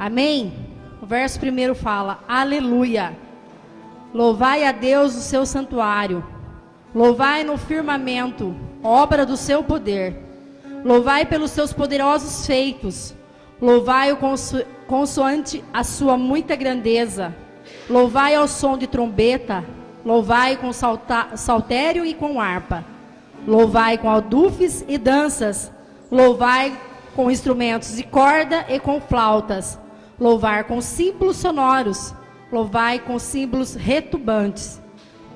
Amém? O verso primeiro fala: aleluia. Louvai a Deus o seu santuário. Louvai no firmamento, obra do seu poder. Louvai pelos seus poderosos feitos. Louvai-o consoante a sua muita grandeza. Louvai ao som de trombeta. Louvai com saltério e com harpa. Louvai com aldufes e danças. Louvai com instrumentos de corda e com flautas. Louvar com símbolos sonoros. Louvai com símbolos retumbantes.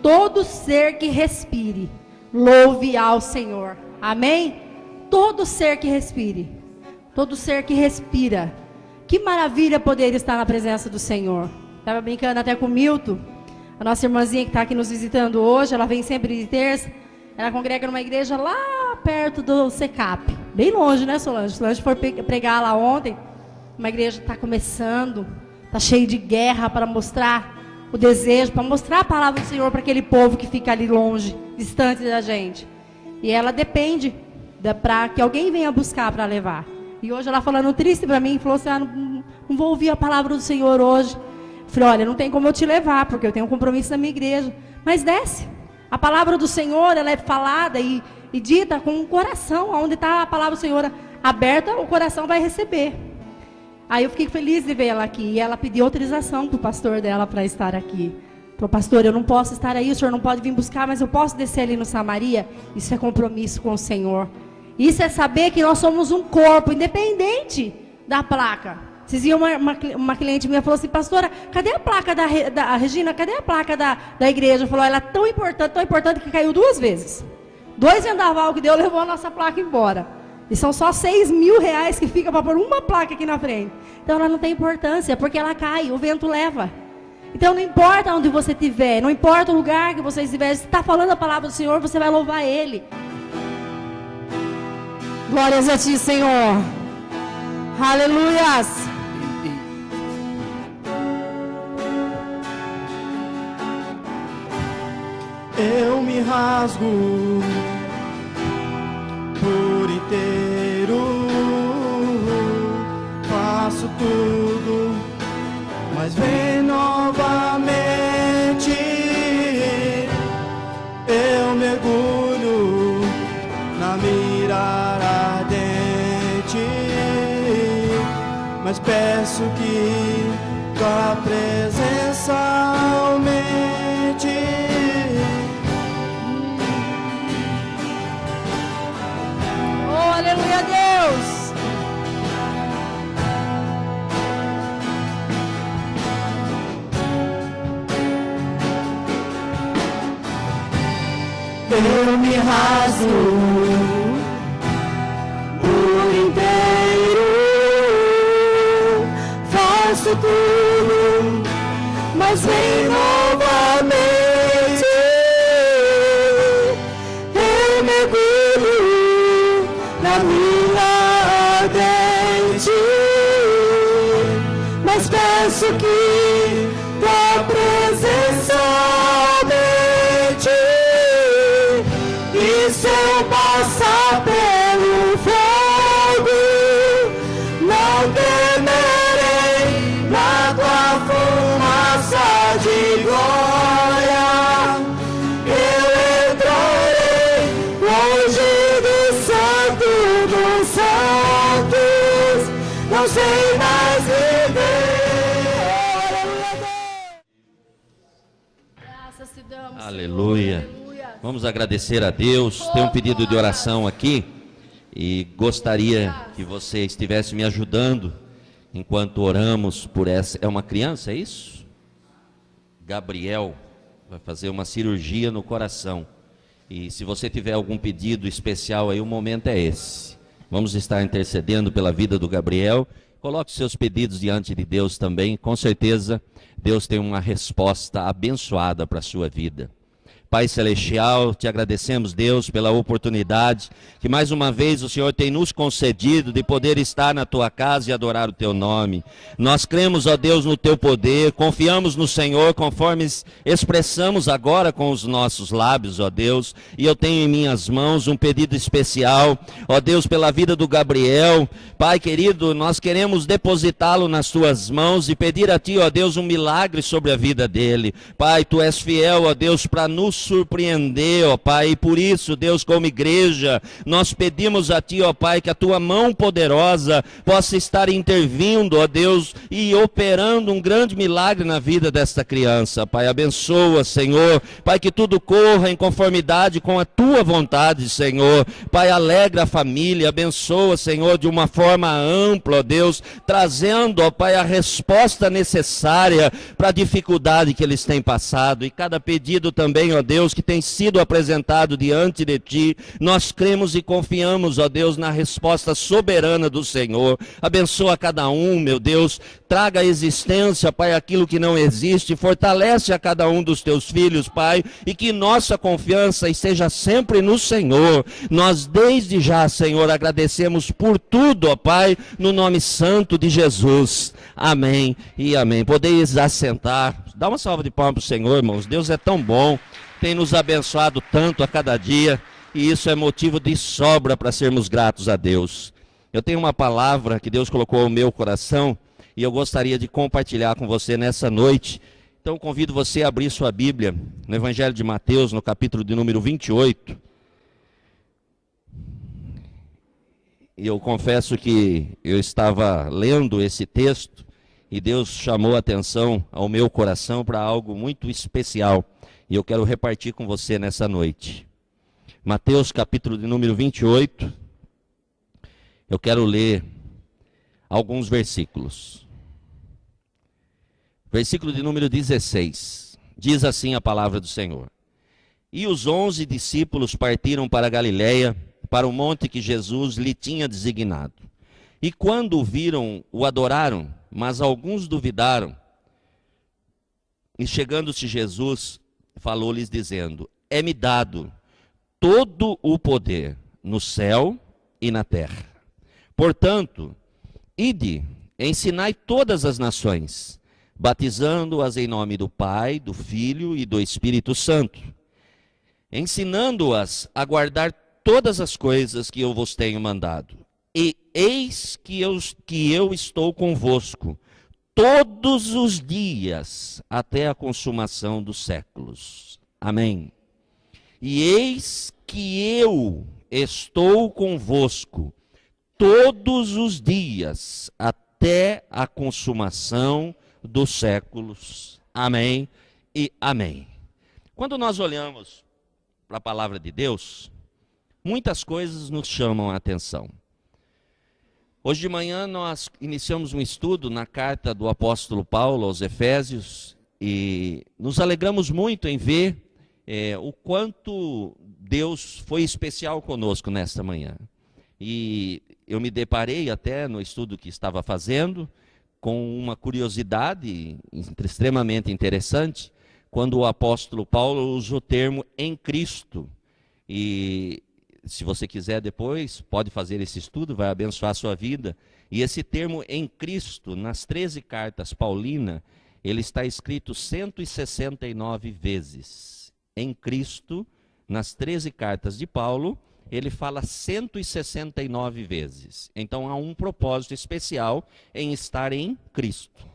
Todo ser que respire, louve ao Senhor. Amém? Todo ser que respire. Todo ser que respira. Que maravilha poder estar na presença do Senhor. Estava brincando até com o Milton. A nossa irmãzinha que está aqui nos visitando hoje, ela vem sempre de terça. Ela congrega numa igreja lá perto do Secap. Bem longe, né, Solange? Solange foi pregar lá ontem. Uma igreja está começando. Está cheio de guerra para mostrar o desejo, para mostrar a palavra do Senhor para aquele povo que fica ali longe, distante da gente. E ela depende para que alguém venha buscar para levar. E hoje ela falando triste para mim, falou assim: não vou ouvir a palavra do Senhor hoje. Eu falei: olha, não tem como eu te levar, porque eu tenho um compromisso na minha igreja. Mas desce. A palavra do Senhor, ela é falada e dita com o coração. Onde está a palavra do Senhor aberta, o coração vai receber. Aí eu fiquei feliz de ver ela aqui. E ela pediu autorização para o pastor dela para estar aqui. Falou: pastor, eu não posso estar aí, o senhor não pode vir buscar, mas eu posso descer ali no Samaria. Isso é compromisso com o Senhor. Isso é saber que nós somos um corpo, independente da placa. Vocês viam uma cliente minha falou assim: pastora, cadê a placa da Regina? Cadê a placa da igreja? Falou: ela é tão importante que caiu 2 vezes. 2 vendaval que deu, levou a nossa placa embora. E são só 6 mil reais que fica para pôr uma placa aqui na frente. Então ela não tem importância, porque ela cai, o vento leva. Então não importa onde você estiver, não importa o lugar que você estiver, se está falando a palavra do Senhor, você vai louvar Ele. Glórias a Ti, Senhor. Aleluias. Eu me rasgo por inteiro, faço tudo, mas vem novamente. Eu mergulho na mira ardente, mas peço que tua presença aumente. Aleluia, Deus. Eu me rasgo por inteiro, faço tudo, mas vem novamente. Eu mergulho na minha ardente, mas peço que tua presença aumente. E se eu passar pelo fogo, não temerei, na tua fumaça de glória eu entrarei longe do santo dos santos, não sei mais viver. Graças te damos, Aleluia. Senhor. Vamos agradecer a Deus. Tem um pedido de oração aqui e gostaria que você estivesse me ajudando enquanto oramos por essa. É uma criança, é isso? Gabriel vai fazer uma cirurgia no coração. E se você tiver algum pedido especial aí, o momento é esse. Vamos estar intercedendo pela vida do Gabriel. Coloque seus pedidos diante de Deus também. Com certeza, Deus tem uma resposta abençoada para a sua vida. Pai Celestial, te agradecemos, Deus, pela oportunidade que mais uma vez o Senhor tem nos concedido de poder estar na tua casa e adorar o teu nome. Nós cremos, ó Deus, no teu poder, confiamos no Senhor conforme expressamos agora com os nossos lábios, ó Deus. E eu tenho em minhas mãos um pedido especial, ó Deus, pela vida do Gabriel. Pai querido, nós queremos depositá-lo nas tuas mãos e pedir a ti, ó Deus, um milagre sobre a vida dele. Pai, tu és fiel, ó Deus, para nos surpreender, ó Pai, e por isso, Deus, como igreja, nós pedimos a ti, ó Pai, que a tua mão poderosa possa estar intervindo, ó Deus, e operando um grande milagre na vida desta criança. Pai, abençoa, Senhor. Pai, que tudo corra em conformidade com a tua vontade, Senhor. Pai, alegra a família, abençoa, Senhor, de uma forma ampla, ó Deus, trazendo, ó Pai, a resposta necessária para a dificuldade que eles têm passado. E cada pedido também, ó Deus, que tem sido apresentado diante de ti, nós cremos e confiamos, ó Deus, na resposta soberana do Senhor. Abençoa cada um, meu Deus, traga à existência, Pai, aquilo que não existe, fortalece a cada um dos teus filhos, Pai, e que nossa confiança esteja sempre no Senhor. Nós desde já, Senhor, agradecemos por tudo, ó Pai, no nome santo de Jesus. Amém e amém. Podeis assentar. Dá uma salva de palmas para o Senhor, irmãos. Deus é tão bom, tem nos abençoado tanto a cada dia, e isso é motivo de sobra para sermos gratos a Deus. Eu tenho uma palavra que Deus colocou no meu coração, e eu gostaria de compartilhar com você nessa noite. Então convido você a abrir sua Bíblia, no Evangelho de Mateus, no capítulo de número 28. E eu confesso que eu estava lendo esse texto, e Deus chamou a atenção ao meu coração para algo muito especial. E eu quero repartir com você nessa noite. Mateus capítulo de número 28. Eu quero ler alguns versículos. Versículo de número 16. Diz assim a palavra do Senhor. E os 11 discípulos partiram para a Galiléia, para o monte que Jesus lhe tinha designado. E quando o viram, o adoraram, mas alguns duvidaram. E chegando-se Jesus, falou-lhes dizendo: é-me dado todo o poder no céu e na terra. Portanto, ide, ensinai todas as nações, batizando-as em nome do Pai, do Filho e do Espírito Santo, ensinando-as a guardar todas as coisas que eu vos tenho mandado. E eis que eu estou convosco todos os dias até a consumação dos séculos. Amém. E eis que eu estou convosco todos os dias até a consumação dos séculos. Amém e amém. Quando nós olhamos para a palavra de Deus, muitas coisas nos chamam a atenção. Hoje de manhã nós iniciamos um estudo na carta do apóstolo Paulo aos Efésios e nos alegramos muito em ver o quanto Deus foi especial conosco nesta manhã. E eu me deparei até no estudo que estava fazendo com uma curiosidade extremamente interessante, quando o apóstolo Paulo usa o termo em Cristo. E se você quiser depois, pode fazer esse estudo, vai abençoar a sua vida. E esse termo em Cristo, nas 13 cartas paulinas, ele está escrito 169 vezes. Em Cristo, nas 13 cartas de Paulo, ele fala 169 vezes. Então há um propósito especial em estar em Cristo.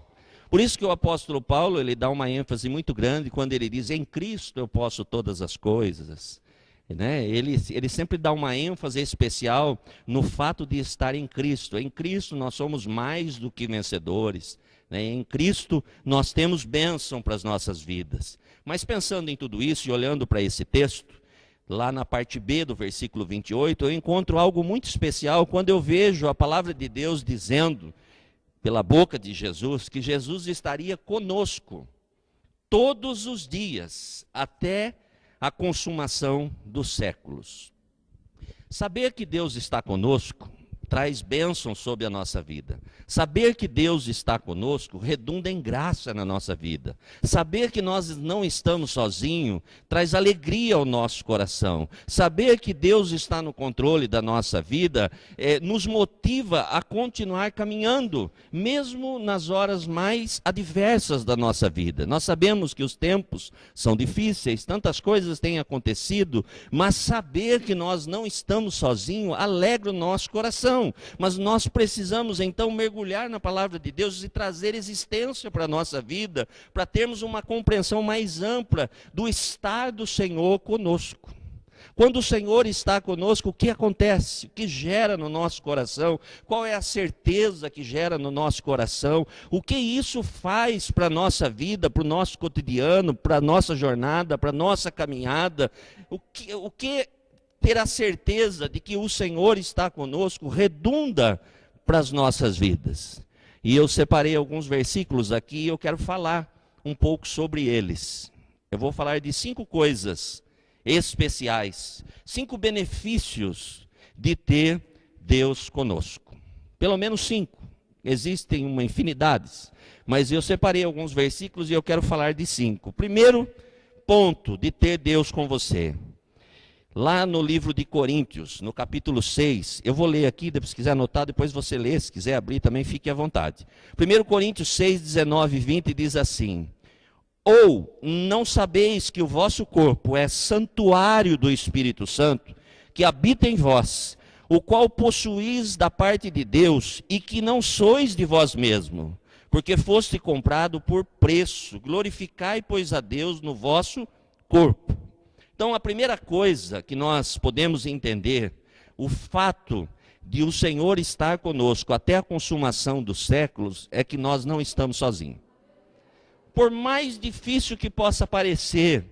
Por isso que o apóstolo Paulo, ele dá uma ênfase muito grande quando ele diz: em Cristo eu posso todas as coisas. Né? Ele sempre dá uma ênfase especial no fato de estar em Cristo. Em Cristo nós somos mais do que vencedores. Né? Em Cristo nós temos bênção para as nossas vidas. Mas pensando em tudo isso e olhando para esse texto, lá na parte B do versículo 28, eu encontro algo muito especial quando eu vejo a palavra de Deus dizendo, pela boca de Jesus, que Jesus estaria conosco todos os dias, até a consumação dos séculos. Saber que Deus está conosco traz bênção sobre a nossa vida. Saber que Deus está conosco redunda em graça na nossa vida. Saber que nós não estamos sozinhos traz alegria ao nosso coração. Saber que Deus está no controle da nossa vida nos motiva a continuar caminhando, mesmo nas horas mais adversas da nossa vida. Nós sabemos que os tempos são difíceis, tantas coisas têm acontecido, mas saber que nós não estamos sozinhos alegra o nosso coração. Mas nós precisamos então mergulhar na palavra de Deus e trazer existência para a nossa vida, para termos uma compreensão mais ampla do estar do Senhor conosco. Quando o Senhor está conosco, o que acontece? O que gera no nosso coração? Qual é a certeza que gera no nosso coração? O que isso faz para a nossa vida, para o nosso cotidiano, para a nossa jornada, para a nossa caminhada? O que ter a certeza de que o Senhor está conosco redunda para as nossas vidas? E eu separei alguns versículos aqui e eu quero falar um pouco sobre eles. Eu vou falar de 5 coisas especiais, 5 benefícios de ter Deus conosco. Pelo menos 5. Existem uma infinidade, mas eu separei alguns versículos e eu quero falar de 5. Primeiro ponto de ter Deus com você. Lá no livro de Coríntios, no capítulo 6, eu vou ler aqui, se quiser anotar, depois você lê, se quiser abrir também, fique à vontade. 1 Coríntios 6, 19 e 20 diz assim: ou não sabeis que o vosso corpo é santuário do Espírito Santo, que habita em vós, o qual possuís da parte de Deus, e que não sois de vós mesmo, porque foste comprado por preço. Glorificai, pois, a Deus no vosso corpo. Então, a primeira coisa que nós podemos entender, o fato de o Senhor estar conosco até a consumação dos séculos, é que nós não estamos sozinhos. Por mais difícil que possa parecer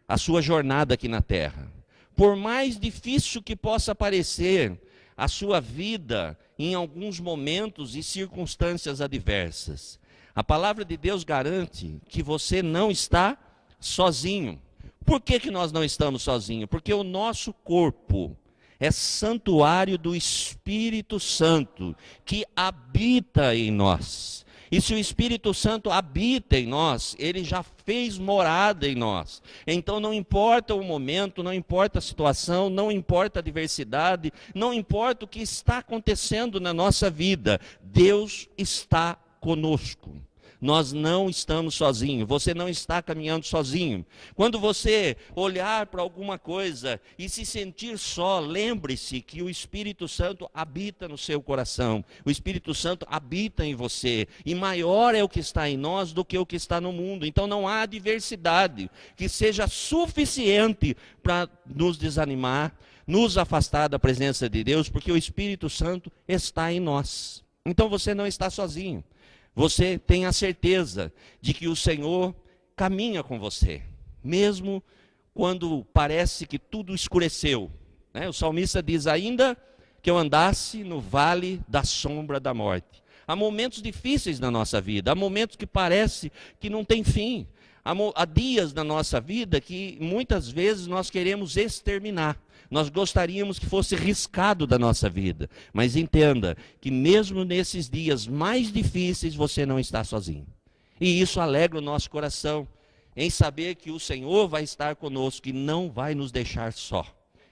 a sua jornada aqui na terra, por mais difícil que possa parecer a sua vida em alguns momentos e circunstâncias adversas, a palavra de Deus garante que você não está sozinho. Por que nós não estamos sozinhos? Porque o nosso corpo é santuário do Espírito Santo, que habita em nós. E se o Espírito Santo habita em nós, ele já fez morada em nós. Então não importa o momento, não importa a situação, não importa a adversidade, não importa o que está acontecendo na nossa vida, Deus está conosco. Nós não estamos sozinhos, você não está caminhando sozinho. Quando você olhar para alguma coisa e se sentir só, lembre-se que o Espírito Santo habita no seu coração. O Espírito Santo habita em você. E maior é o que está em nós do que o que está no mundo. Então não há adversidade que seja suficiente para nos desanimar, nos afastar da presença de Deus, porque o Espírito Santo está em nós. Então você não está sozinho. Você tem a certeza de que o Senhor caminha com você, mesmo quando parece que tudo escureceu. O salmista diz: ainda que eu andasse no vale da sombra da morte. Há momentos difíceis na nossa vida, há momentos que parece que não tem fim. Há dias na nossa vida que muitas vezes nós queremos exterminar. Nós gostaríamos que fosse riscado da nossa vida. Mas entenda que mesmo nesses dias mais difíceis você não está sozinho. E isso alegra o nosso coração, em saber que o Senhor vai estar conosco e não vai nos deixar só.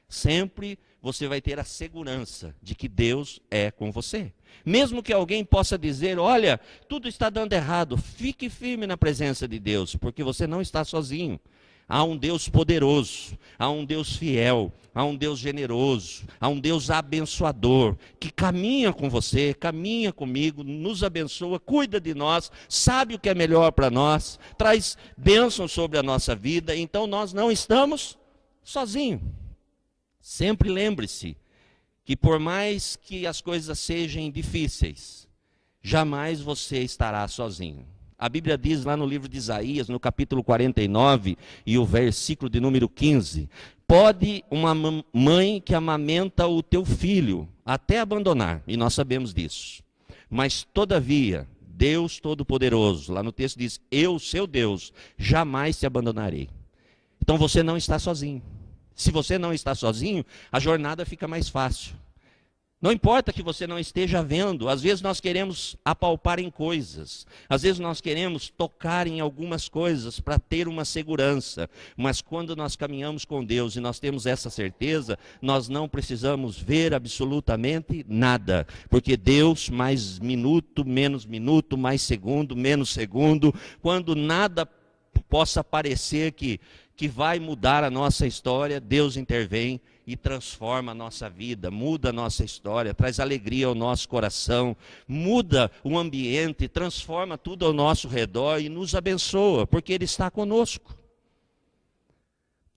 Sempre você vai ter a segurança de que Deus é com você. Mesmo que alguém possa dizer: olha, tudo está dando errado, fique firme na presença de Deus, porque você não está sozinho. Há um Deus poderoso, há um Deus fiel, há um Deus generoso, há um Deus abençoador, que caminha com você, caminha comigo, nos abençoa, cuida de nós, sabe o que é melhor para nós, traz bênção sobre a nossa vida. Então nós não estamos sozinhos. Sempre lembre-se que por mais que as coisas sejam difíceis, jamais você estará sozinho. A Bíblia diz lá no livro de Isaías, no capítulo 49, e o versículo de número 15, pode uma mãe que amamenta o teu filho até abandonar, e nós sabemos disso. Mas todavia, Deus Todo-Poderoso, lá no texto diz: eu, seu Deus, jamais te abandonarei. Então você não está sozinho. Se você não está sozinho, a jornada fica mais fácil. Não importa que você não esteja vendo, às vezes nós queremos apalpar em coisas, às vezes nós queremos tocar em algumas coisas para ter uma segurança, mas quando nós caminhamos com Deus e nós temos essa certeza, nós não precisamos ver absolutamente nada, porque Deus, mais minuto, mais segundo, menos segundo, quando nada possa parecer que vai mudar a nossa história, Deus intervém e transforma a nossa vida, muda a nossa história, traz alegria ao nosso coração, muda o ambiente, transforma tudo ao nosso redor e nos abençoa, porque Ele está conosco.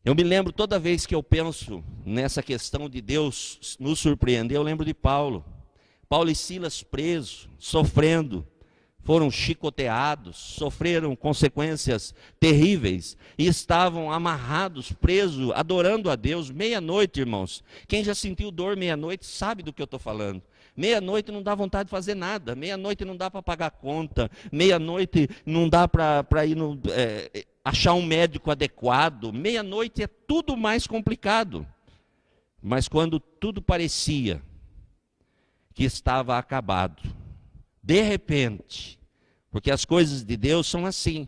Eu me lembro, toda vez que eu penso nessa questão de Deus nos surpreender, eu lembro de Paulo. Paulo e Silas presos, sofrendo, foram chicoteados, sofreram consequências terríveis e estavam amarrados, presos, adorando a Deus, meia-noite, irmãos. Quem já sentiu dor meia-noite sabe do que eu estou falando. Meia-noite não dá vontade de fazer nada, meia-noite não dá para pagar conta, meia-noite não dá para ir achar um médico adequado, meia-noite é tudo mais complicado. Mas quando tudo parecia que estava acabado, de repente, porque as coisas de Deus são assim.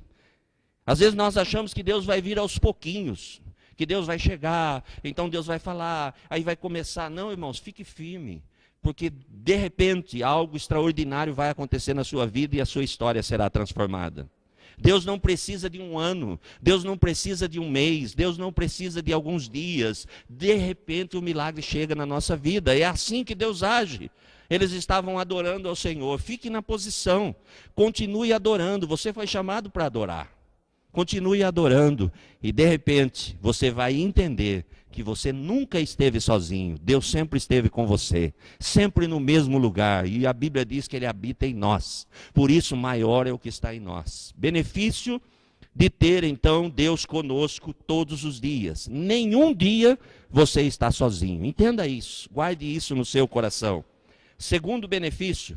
Às vezes nós achamos que Deus vai vir aos pouquinhos, que Deus vai chegar, então Deus vai falar, aí vai começar. Não, irmãos, fique firme, porque de repente algo extraordinário vai acontecer na sua vida e a sua história será transformada. Deus não precisa de um ano, Deus não precisa de um mês, Deus não precisa de alguns dias. De repente o milagre chega na nossa vida, é assim que Deus age. Eles estavam adorando ao Senhor. Fique na posição, continue adorando. Você foi chamado para adorar. Continue adorando e de repente você vai entender que você nunca esteve sozinho. Deus sempre esteve com você, sempre no mesmo lugar. E a Bíblia diz que Ele habita em nós. Por isso maior é o que está em nós. Benefício de ter então Deus conosco todos os dias. Nenhum dia você está sozinho. Entenda isso, guarde isso no seu coração. Segundo benefício,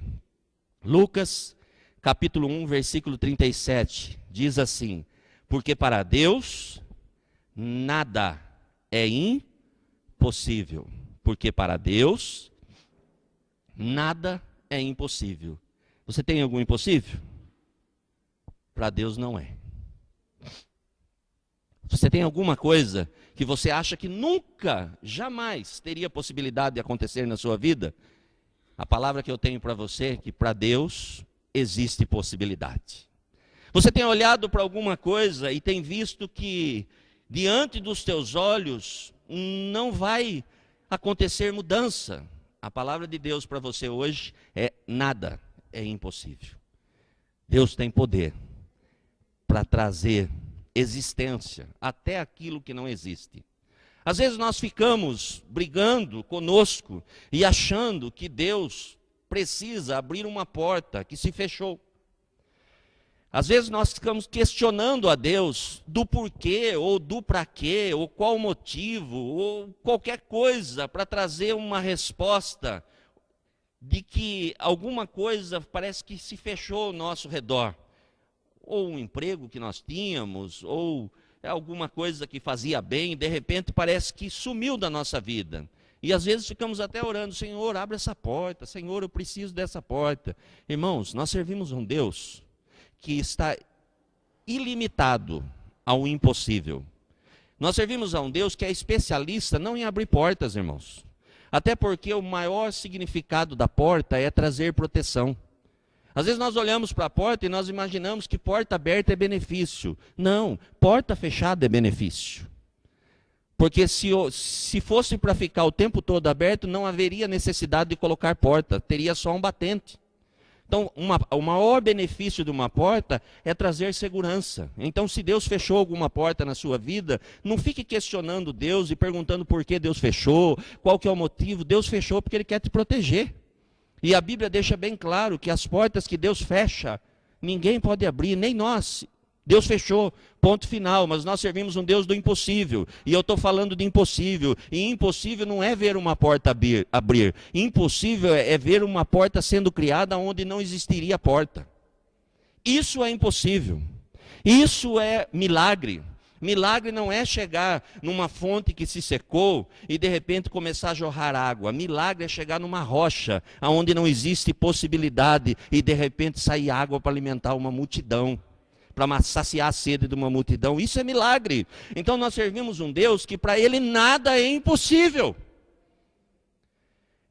Lucas capítulo 1, versículo 37, diz assim: porque para Deus nada é impossível. Porque para Deus nada é impossível. Você tem algum impossível? Para Deus não é. Você tem alguma coisa que você acha que nunca, jamais teria possibilidade de acontecer na sua vida? A palavra que eu tenho para você é que para Deus existe possibilidade. Você tem olhado para alguma coisa e tem visto que diante dos teus olhos não vai acontecer mudança. A palavra de Deus para você hoje é: nada é impossível. Deus tem poder para trazer existência até aquilo que não existe. Às vezes nós ficamos brigando conosco e achando que Deus precisa abrir uma porta que se fechou. Às vezes nós ficamos questionando a Deus do porquê, ou do para quê, ou qual motivo, ou qualquer coisa para trazer uma resposta de que alguma coisa parece que se fechou ao nosso redor. Ou um emprego que nós tínhamos, ou alguma coisa que fazia bem, de repente parece que sumiu da nossa vida. E às vezes ficamos até orando: Senhor, abre essa porta, Senhor, eu preciso dessa porta. Irmãos, nós servimos um Deus que está ilimitado ao impossível. Nós servimos a um Deus que é especialista não em abrir portas, irmãos. Até porque o maior significado da porta é trazer proteção. Às vezes nós olhamos para a porta e nós imaginamos que porta aberta é benefício. Não, porta fechada é benefício. Porque se fosse para ficar o tempo todo aberto, não haveria necessidade de colocar porta, teria só um batente. Então, o maior benefício de uma porta é trazer segurança. Então, se Deus fechou alguma porta na sua vida, não fique questionando Deus e perguntando por que Deus fechou, qual que é o motivo. Deus fechou porque Ele quer te proteger. E a Bíblia deixa bem claro que as portas que Deus fecha, ninguém pode abrir, nem nós. Deus fechou, ponto final, mas nós servimos um Deus do impossível. E eu estou falando de impossível. E impossível não é ver uma porta abrir. Impossível é ver uma porta sendo criada onde não existiria porta. Isso é impossível. Isso é milagre. Milagre não é chegar numa fonte que se secou e de repente começar a jorrar água. Milagre é chegar numa rocha onde não existe possibilidade e de repente sair água para alimentar uma multidão, para saciar a sede de uma multidão. Isso é milagre. Então nós servimos um Deus que para Ele nada é impossível.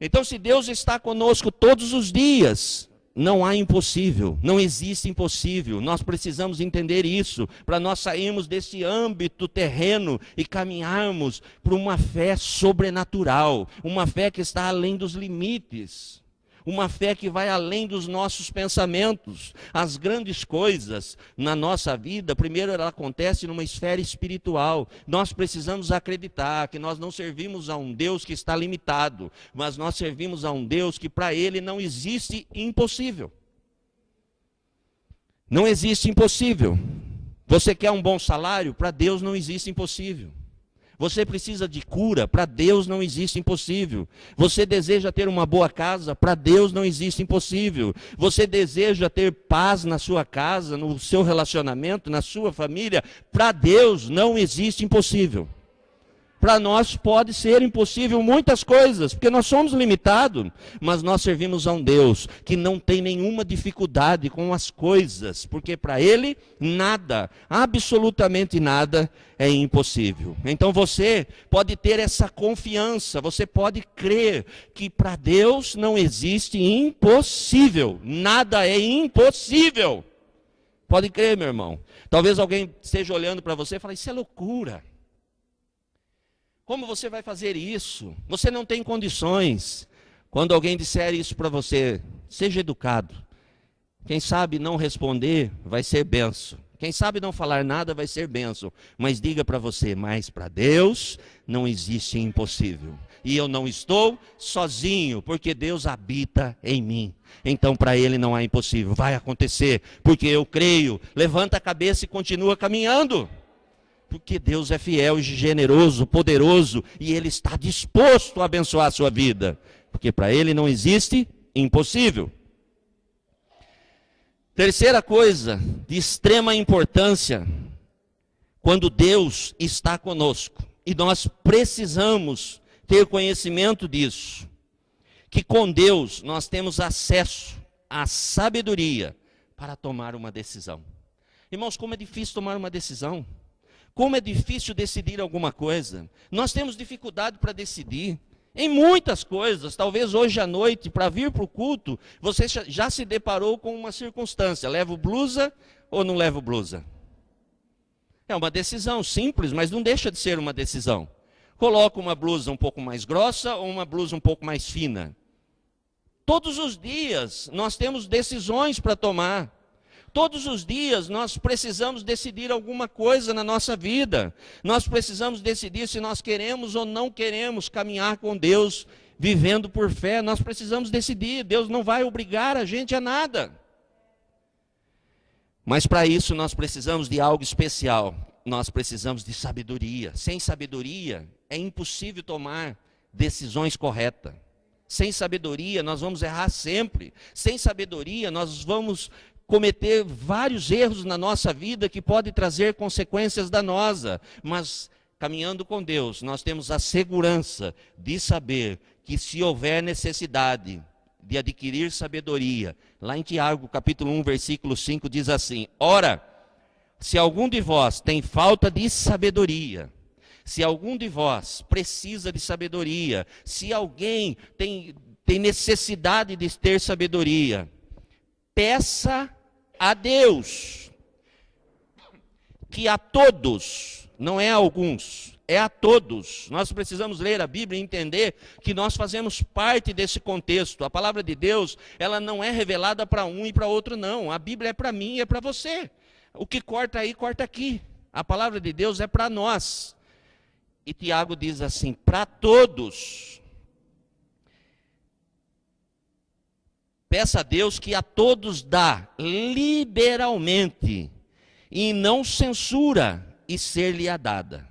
Então se Deus está conosco todos os dias, não há impossível, não existe impossível. Nós precisamos entender isso, para nós sairmos desse âmbito terreno e caminharmos para uma fé sobrenatural, uma fé que está além dos limites, uma fé que vai além dos nossos pensamentos. As grandes coisas na nossa vida, primeiro ela acontece numa esfera espiritual. Nós precisamos acreditar que nós não servimos a um Deus que está limitado, mas nós servimos a um Deus que para Ele não existe impossível. Não existe impossível. Você quer um bom salário? Para Deus não existe impossível. Você precisa de cura? Para Deus não existe impossível. Você deseja ter uma boa casa? Para Deus não existe impossível. Você deseja ter paz na sua casa, no seu relacionamento, na sua família? Para Deus não existe impossível. Para nós pode ser impossível muitas coisas, porque nós somos limitados, mas nós servimos a um Deus que não tem nenhuma dificuldade com as coisas, porque para Ele nada, absolutamente nada é impossível. Então você pode ter essa confiança, você pode crer que para Deus não existe impossível, nada é impossível. Pode crer, meu irmão. Talvez alguém esteja olhando para você e fale, isso é loucura. Como você vai fazer isso? Você não tem condições. Quando alguém disser isso para você, seja educado. Quem sabe não responder vai ser benção. Quem sabe não falar nada vai ser benção. Mas diga para você, mas para Deus não existe impossível. E eu não estou sozinho, porque Deus habita em mim. Então para Ele não há impossível. Vai acontecer, porque eu creio. Levanta a cabeça e continua caminhando. Porque Deus é fiel, generoso, poderoso, e Ele está disposto a abençoar a sua vida. Porque para Ele não existe impossível. Terceira coisa de extrema importância, quando Deus está conosco, e nós precisamos ter conhecimento disso, que com Deus nós temos acesso à sabedoria para tomar uma decisão. Irmãos, como é difícil tomar uma decisão. Como é difícil decidir alguma coisa. Nós temos dificuldade para decidir em muitas coisas. Talvez hoje à noite, para vir para o culto, você já se deparou com uma circunstância. Levo blusa ou não levo blusa? É uma decisão simples, mas não deixa de ser uma decisão. Coloco uma blusa um pouco mais grossa ou uma blusa um pouco mais fina? Todos os dias nós temos decisões para tomar. Todos os dias nós precisamos decidir alguma coisa na nossa vida. Nós precisamos decidir se nós queremos ou não queremos caminhar com Deus, vivendo por fé. Nós precisamos decidir. Deus não vai obrigar a gente a nada. Mas para isso nós precisamos de algo especial. Nós precisamos de sabedoria. Sem sabedoria é impossível tomar decisões corretas. Sem sabedoria nós vamos errar sempre. Sem sabedoria nós vamos cometer vários erros na nossa vida que podem trazer consequências danosas, mas caminhando com Deus, nós temos a segurança de saber que se houver necessidade de adquirir sabedoria, lá em Tiago capítulo 1, versículo 5 diz assim, ora, se algum de vós tem falta de sabedoria, se algum de vós precisa de sabedoria, se alguém tem necessidade de ter sabedoria, peça a Deus, que a todos, não é a alguns, é a todos. Nós precisamos ler a Bíblia e entender que nós fazemos parte desse contexto. A palavra de Deus, ela não é revelada para um e para outro, não. A Bíblia é para mim e é para você. O que corta aí, corta aqui. A palavra de Deus é para nós. E Tiago diz assim, para todos. Peça a Deus que a todos dá liberalmente e não censura e ser-lhe-á dada.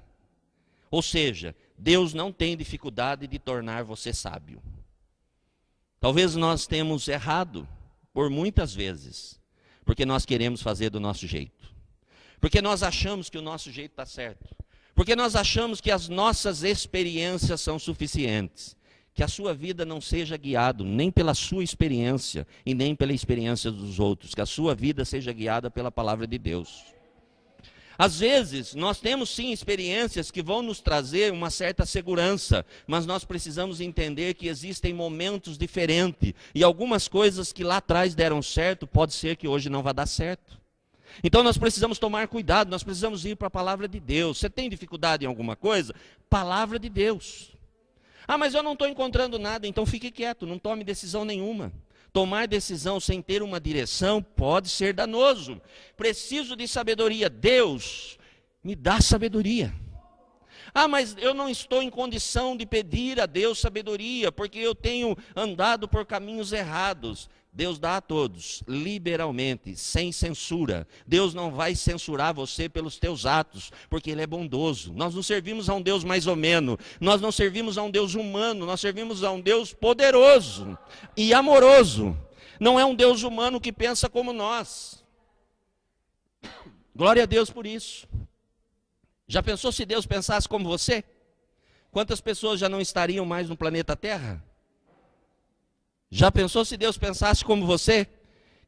Ou seja, Deus não tem dificuldade de tornar você sábio. Talvez nós temos errado por muitas vezes, porque nós queremos fazer do nosso jeito. Porque nós achamos que o nosso jeito está certo. Porque nós achamos que as nossas experiências são suficientes. Que a sua vida não seja guiada nem pela sua experiência e nem pela experiência dos outros. Que a sua vida seja guiada pela palavra de Deus. Às vezes, nós temos sim experiências que vão nos trazer uma certa segurança, mas nós precisamos entender que existem momentos diferentes. E algumas coisas que lá atrás deram certo, pode ser que hoje não vá dar certo. Então nós precisamos tomar cuidado, nós precisamos ir para a palavra de Deus. Você tem dificuldade em alguma coisa? Palavra de Deus. Ah, mas eu não estou encontrando nada, então fique quieto, não tome decisão nenhuma. Tomar decisão sem ter uma direção pode ser danoso. Preciso de sabedoria. Deus, me dá sabedoria. Ah, mas eu não estou em condição de pedir a Deus sabedoria, porque eu tenho andado por caminhos errados. Deus dá a todos, liberalmente, sem censura. Deus não vai censurar você pelos teus atos, porque Ele é bondoso. Nós não servimos a um Deus mais ou menos, nós não servimos a um Deus humano, nós servimos a um Deus poderoso e amoroso. Não é um Deus humano que pensa como nós. Glória a Deus por isso. Já pensou se Deus pensasse como você? Quantas pessoas já não estariam mais no planeta Terra? Já pensou se Deus pensasse como você?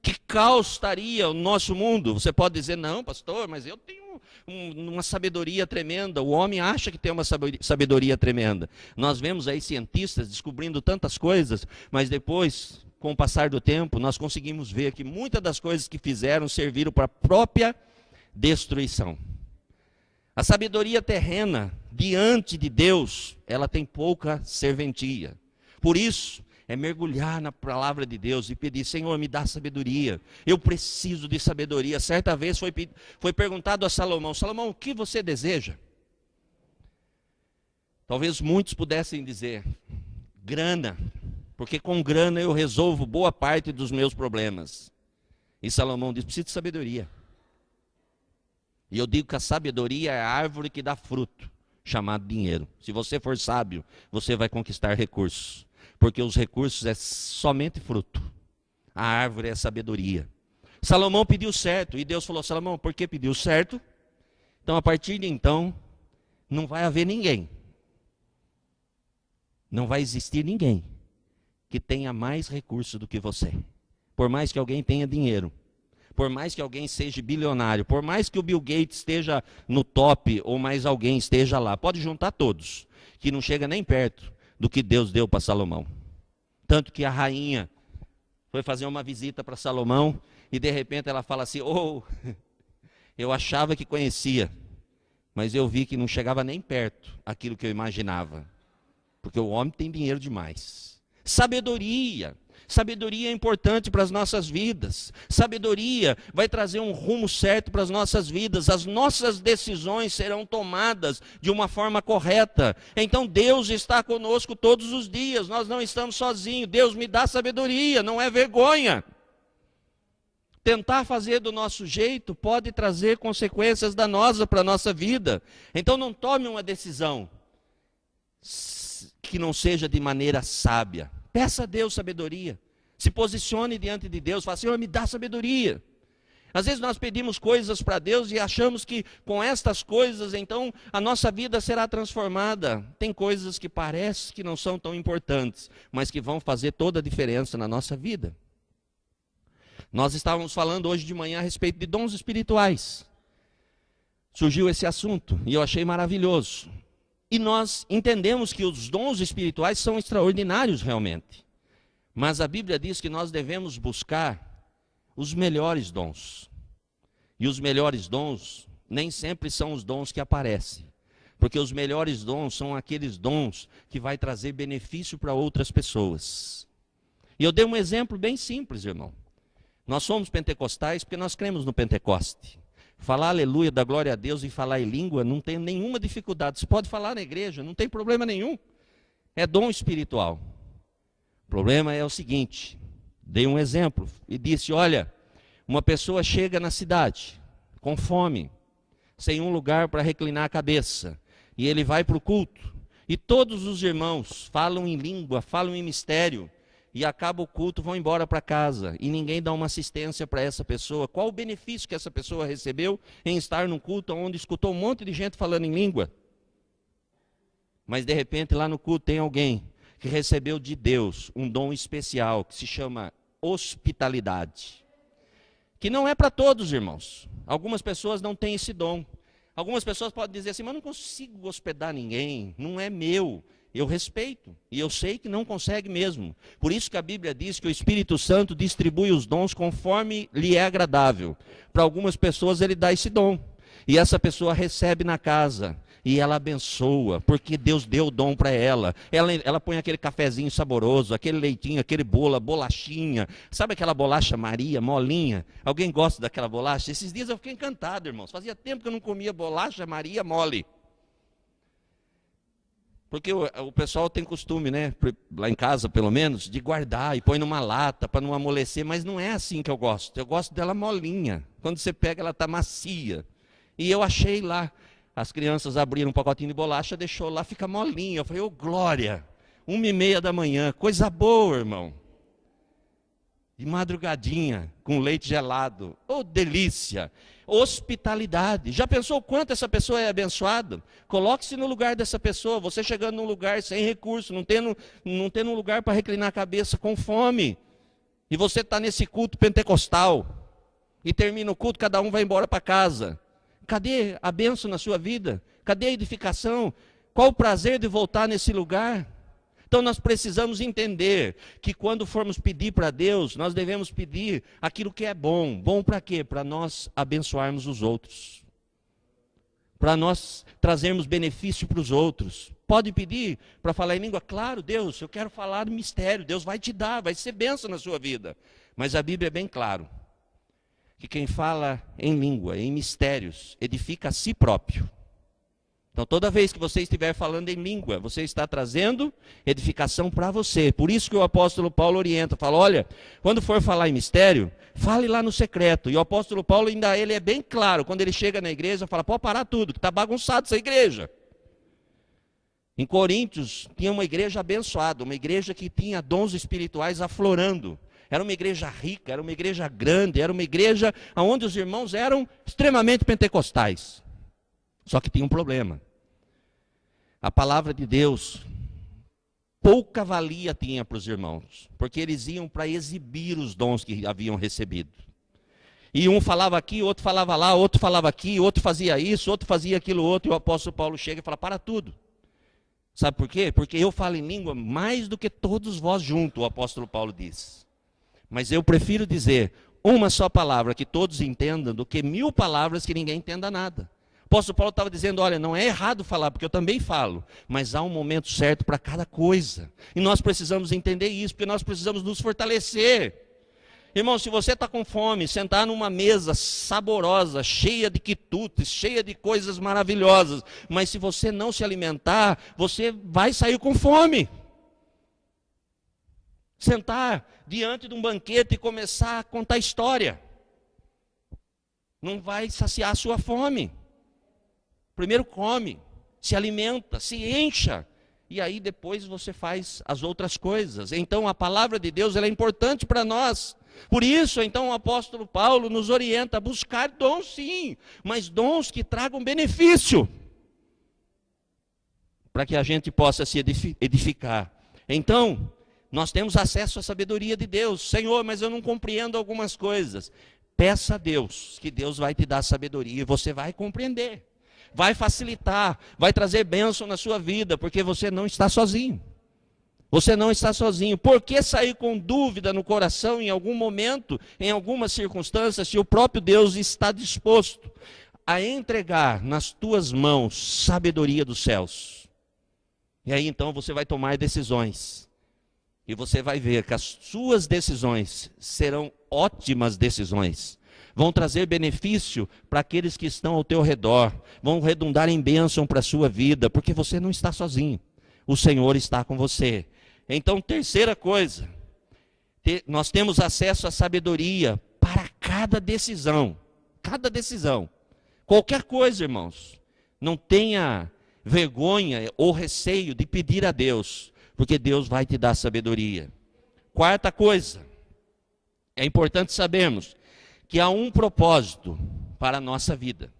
Que caos estaria o nosso mundo? Você pode dizer, não, pastor, mas eu tenho uma sabedoria tremenda. O homem acha que tem uma sabedoria tremenda. Nós vemos aí cientistas descobrindo tantas coisas, mas depois, com o passar do tempo, nós conseguimos ver que muitas das coisas que fizeram serviram para a própria destruição. A sabedoria terrena, diante de Deus, ela tem pouca serventia. Por isso, é mergulhar na palavra de Deus e pedir, Senhor, me dá sabedoria. Eu preciso de sabedoria. Certa vez foi perguntado a Salomão, Salomão, o que você deseja? Talvez muitos pudessem dizer, grana, porque com grana eu resolvo boa parte dos meus problemas. E Salomão diz, preciso de sabedoria. E eu digo que a sabedoria é a árvore que dá fruto, chamado dinheiro. Se você for sábio, você vai conquistar recursos. Porque os recursos é somente fruto. A árvore é sabedoria. Salomão pediu certo. E Deus falou, Salomão, por que pediu certo? Então, a partir de então, não vai haver ninguém. Não vai existir ninguém que tenha mais recurso do que você. Por mais que alguém tenha dinheiro. Por mais que alguém seja bilionário. Por mais que o Bill Gates esteja no top. Ou mais alguém esteja lá. Pode juntar todos. Que não chega nem perto do que Deus deu para Salomão. Tanto que a rainha foi fazer uma visita para Salomão e de repente ela fala assim, eu achava que conhecia, mas eu vi que não chegava nem perto aquilo que eu imaginava. Porque o homem tem dinheiro demais. Sabedoria. Sabedoria é importante para as nossas vidas. Sabedoria vai trazer um rumo certo para as nossas vidas. As nossas decisões serão tomadas de uma forma correta. Então Deus está conosco todos os dias. Nós não estamos sozinhos. Deus me dá sabedoria, não é vergonha. Tentar fazer do nosso jeito pode trazer consequências danosas para a nossa vida. Então não tome uma decisão que não seja de maneira sábia. Peça a Deus sabedoria. Se posicione diante de Deus. Fala, Senhor, me dá sabedoria. Às vezes nós pedimos coisas para Deus e achamos que com estas coisas, então, a nossa vida será transformada. Tem coisas que parecem que não são tão importantes, mas que vão fazer toda a diferença na nossa vida. Nós estávamos falando hoje de manhã a respeito de dons espirituais. Surgiu esse assunto e eu achei maravilhoso. E nós entendemos que os dons espirituais são extraordinários realmente. Mas a Bíblia diz que nós devemos buscar os melhores dons. E os melhores dons nem sempre são os dons que aparecem. Porque os melhores dons são aqueles dons que vai trazer benefício para outras pessoas. E eu dei um exemplo bem simples, irmão. Nós somos pentecostais porque nós cremos no Pentecoste. Falar aleluia, dar glória a Deus e falar em língua não tem nenhuma dificuldade. Você pode falar na igreja, não tem problema nenhum. É dom espiritual. O problema é o seguinte, dei um exemplo e disse, olha, uma pessoa chega na cidade com fome, sem um lugar para reclinar a cabeça, e ele vai para o culto, e todos os irmãos falam em língua, falam em mistério, e acaba o culto, vão embora para casa, e ninguém dá uma assistência para essa pessoa. Qual o benefício que essa pessoa recebeu em estar num culto onde escutou um monte de gente falando em língua? Mas de repente lá no culto tem alguém que recebeu de Deus um dom especial, que se chama hospitalidade. Que não é para todos, irmãos. Algumas pessoas não têm esse dom. Algumas pessoas podem dizer assim, mas não consigo hospedar ninguém, não é meu. Eu respeito, e eu sei que não consegue mesmo. Por isso que a Bíblia diz que o Espírito Santo distribui os dons conforme lhe é agradável. Para algumas pessoas ele dá esse dom, e essa pessoa recebe na casa, e ela abençoa, porque Deus deu o dom para ela. Ela põe aquele cafezinho saboroso, aquele leitinho, aquele bolo, a bolachinha. Sabe aquela bolacha Maria, molinha? Alguém gosta daquela bolacha? Esses dias eu fiquei encantado, irmãos. Fazia tempo que eu não comia bolacha Maria mole. Porque o pessoal tem costume, né, lá em casa pelo menos, de guardar e põe numa lata para não amolecer, mas não é assim que eu gosto. Eu gosto dela molinha. Quando você pega, ela está macia. E eu achei lá, as crianças abriram um pacotinho de bolacha, deixou lá, fica molinha. Eu falei, ô glória, 1h30 da manhã, coisa boa, irmão. De madrugadinha, com leite gelado, ô delícia. Hospitalidade. Já pensou quanto essa pessoa é abençoada? Coloque-se no lugar dessa pessoa, você chegando num lugar sem recurso, não tendo um lugar para reclinar a cabeça, com fome. E você está nesse culto pentecostal, e termina o culto, cada um vai embora para casa. Cadê a bênção na sua vida? Cadê a edificação? Qual o prazer de voltar nesse lugar? Então nós precisamos entender que quando formos pedir para Deus, nós devemos pedir aquilo que é bom. Bom para quê? Para nós abençoarmos os outros. Para nós trazermos benefício para os outros. Pode pedir para falar em língua? Claro, Deus, eu quero falar no mistério. Deus vai te dar, vai ser bênção na sua vida. Mas a Bíblia é bem claro. Que quem fala em língua, em mistérios, edifica a si próprio. Então, toda vez que você estiver falando em língua, você está trazendo edificação para você. Por isso que o apóstolo Paulo orienta, fala, olha, quando for falar em mistério, fale lá no secreto. E o apóstolo Paulo ainda, ele é bem claro, quando ele chega na igreja, fala, pode parar tudo, que está bagunçado essa igreja. Em Coríntios, tinha uma igreja abençoada, uma igreja que tinha dons espirituais aflorando. Era uma igreja rica, era uma igreja grande, era uma igreja onde os irmãos eram extremamente pentecostais. Só que tinha um problema. A palavra de Deus, pouca valia tinha para os irmãos, porque eles iam para exibir os dons que haviam recebido. E um falava aqui, outro falava lá, outro falava aqui, outro fazia isso, outro fazia aquilo outro, e o apóstolo Paulo chega e fala, para tudo. Sabe por quê? Porque eu falo em língua mais do que todos vós juntos, o apóstolo Paulo diz. Mas eu prefiro dizer uma só palavra que todos entendam, do que 1000 palavras que ninguém entenda nada. O apóstolo Paulo estava dizendo, olha, não é errado falar, porque eu também falo, mas há um momento certo para cada coisa. E nós precisamos entender isso, porque nós precisamos nos fortalecer. Irmão, se você está com fome, sentar numa mesa saborosa, cheia de quitutes, cheia de coisas maravilhosas, mas se você não se alimentar, você vai sair com fome. Sentar diante de um banquete e começar a contar história, não vai saciar a sua fome. Primeiro come, se alimenta, se encha, e aí depois você faz as outras coisas. Então a palavra de Deus ela é importante para nós. Por isso, então, o apóstolo Paulo nos orienta a buscar dons sim, mas dons que tragam benefício, para que a gente possa se edificar. Então, nós temos acesso à sabedoria de Deus. Senhor, mas eu não compreendo algumas coisas. Peça a Deus, que Deus vai te dar sabedoria e você vai compreender. Vai facilitar, vai trazer bênção na sua vida, porque você não está sozinho. Você não está sozinho. Por que sair com dúvida no coração em algum momento, em algumas circunstâncias, se o próprio Deus está disposto a entregar nas tuas mãos sabedoria dos céus? E aí então você vai tomar decisões. E você vai ver que as suas decisões serão ótimas decisões. Vão trazer benefício para aqueles que estão ao teu redor. Vão redundar em bênção para a sua vida, porque você não está sozinho. O Senhor está com você. Então, terceira coisa, nós temos acesso à sabedoria para cada decisão. Cada decisão. Qualquer coisa, irmãos. Não tenha vergonha ou receio de pedir a Deus, porque Deus vai te dar sabedoria. Quarta coisa, é importante sabermos que há um propósito para a nossa vida.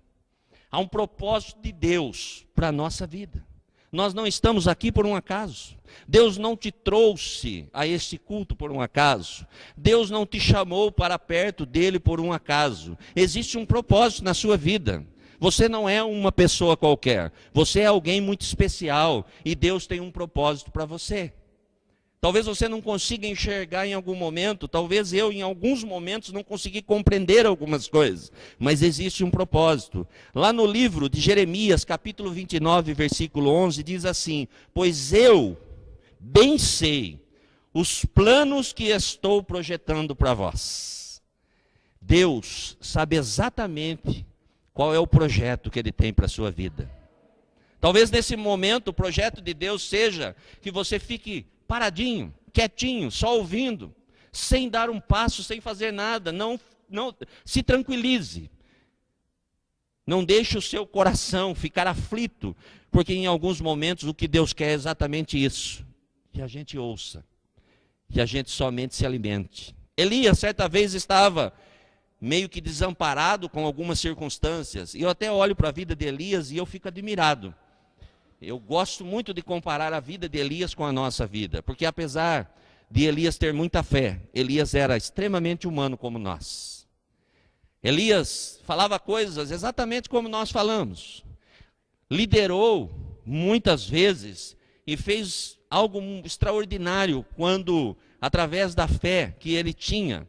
Há um propósito de Deus para a nossa vida. Nós não estamos aqui por um acaso. Deus não te trouxe a este culto por um acaso. Deus não te chamou para perto dele por um acaso. Existe um propósito na sua vida. Você não é uma pessoa qualquer. Você é alguém muito especial e Deus tem um propósito para você. Talvez você não consiga enxergar em algum momento, talvez eu em alguns momentos não consegui compreender algumas coisas, mas existe um propósito. Lá no livro de Jeremias, capítulo 29, versículo 11, diz assim: pois eu bem sei os planos que estou projetando para vós. Deus sabe exatamente qual é o projeto que Ele tem para a sua vida. Talvez nesse momento o projeto de Deus seja que você fique paradinho, quietinho, só ouvindo, sem dar um passo, sem fazer nada. Não se tranquilize. Não deixe o seu coração ficar aflito, porque em alguns momentos o que Deus quer é exatamente isso: que a gente ouça, que a gente somente se alimente. Elias certa vez estava meio que desamparado com algumas circunstâncias, e eu até olho para a vida de Elias e eu fico admirado. Eu gosto muito de comparar a vida de Elias com a nossa vida, porque apesar de Elias ter muita fé, Elias era extremamente humano como nós. Elias falava coisas exatamente como nós falamos. Liderou muitas vezes e fez algo extraordinário quando, através da fé que ele tinha,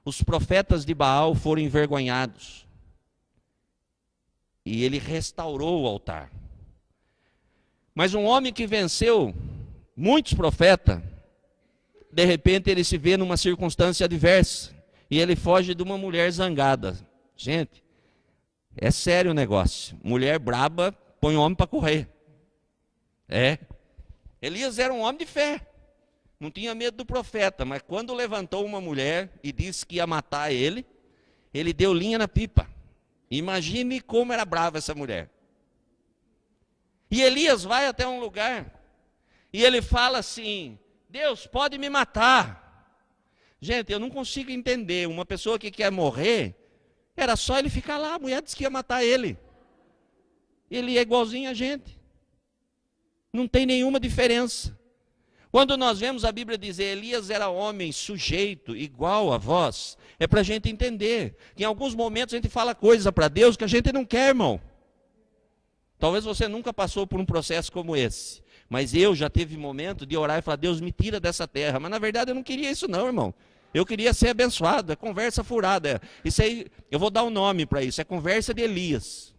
os profetas de Baal foram envergonhados. E ele restaurou o altar. Mas um homem que venceu muitos profetas, de repente ele se vê numa circunstância adversa. E ele foge de uma mulher zangada. Gente, é sério o negócio. Mulher braba põe o homem para correr. Elias era um homem de fé. Não tinha medo do profeta. Mas quando levantou uma mulher e disse que ia matar ele deu linha na pipa. Imagine como era brava essa mulher. E Elias vai até um lugar e ele fala assim: Deus, pode me matar. Gente, eu não consigo entender. Uma pessoa que quer morrer, era só ele ficar lá. A mulher disse que ia matar ele. Ele é igualzinho a gente. Não tem nenhuma diferença. Quando nós vemos a Bíblia dizer Elias era homem sujeito, igual a vós, é para a gente entender que em alguns momentos a gente fala coisa para Deus que a gente não quer, irmão. Talvez você nunca passou por um processo como esse, mas eu já tive momento de orar e falar: Deus, me tira dessa terra. Mas na verdade eu não queria isso não, irmão. Eu queria ser abençoado. É conversa furada. Isso aí, eu vou dar um nome para isso, é conversa de Elias.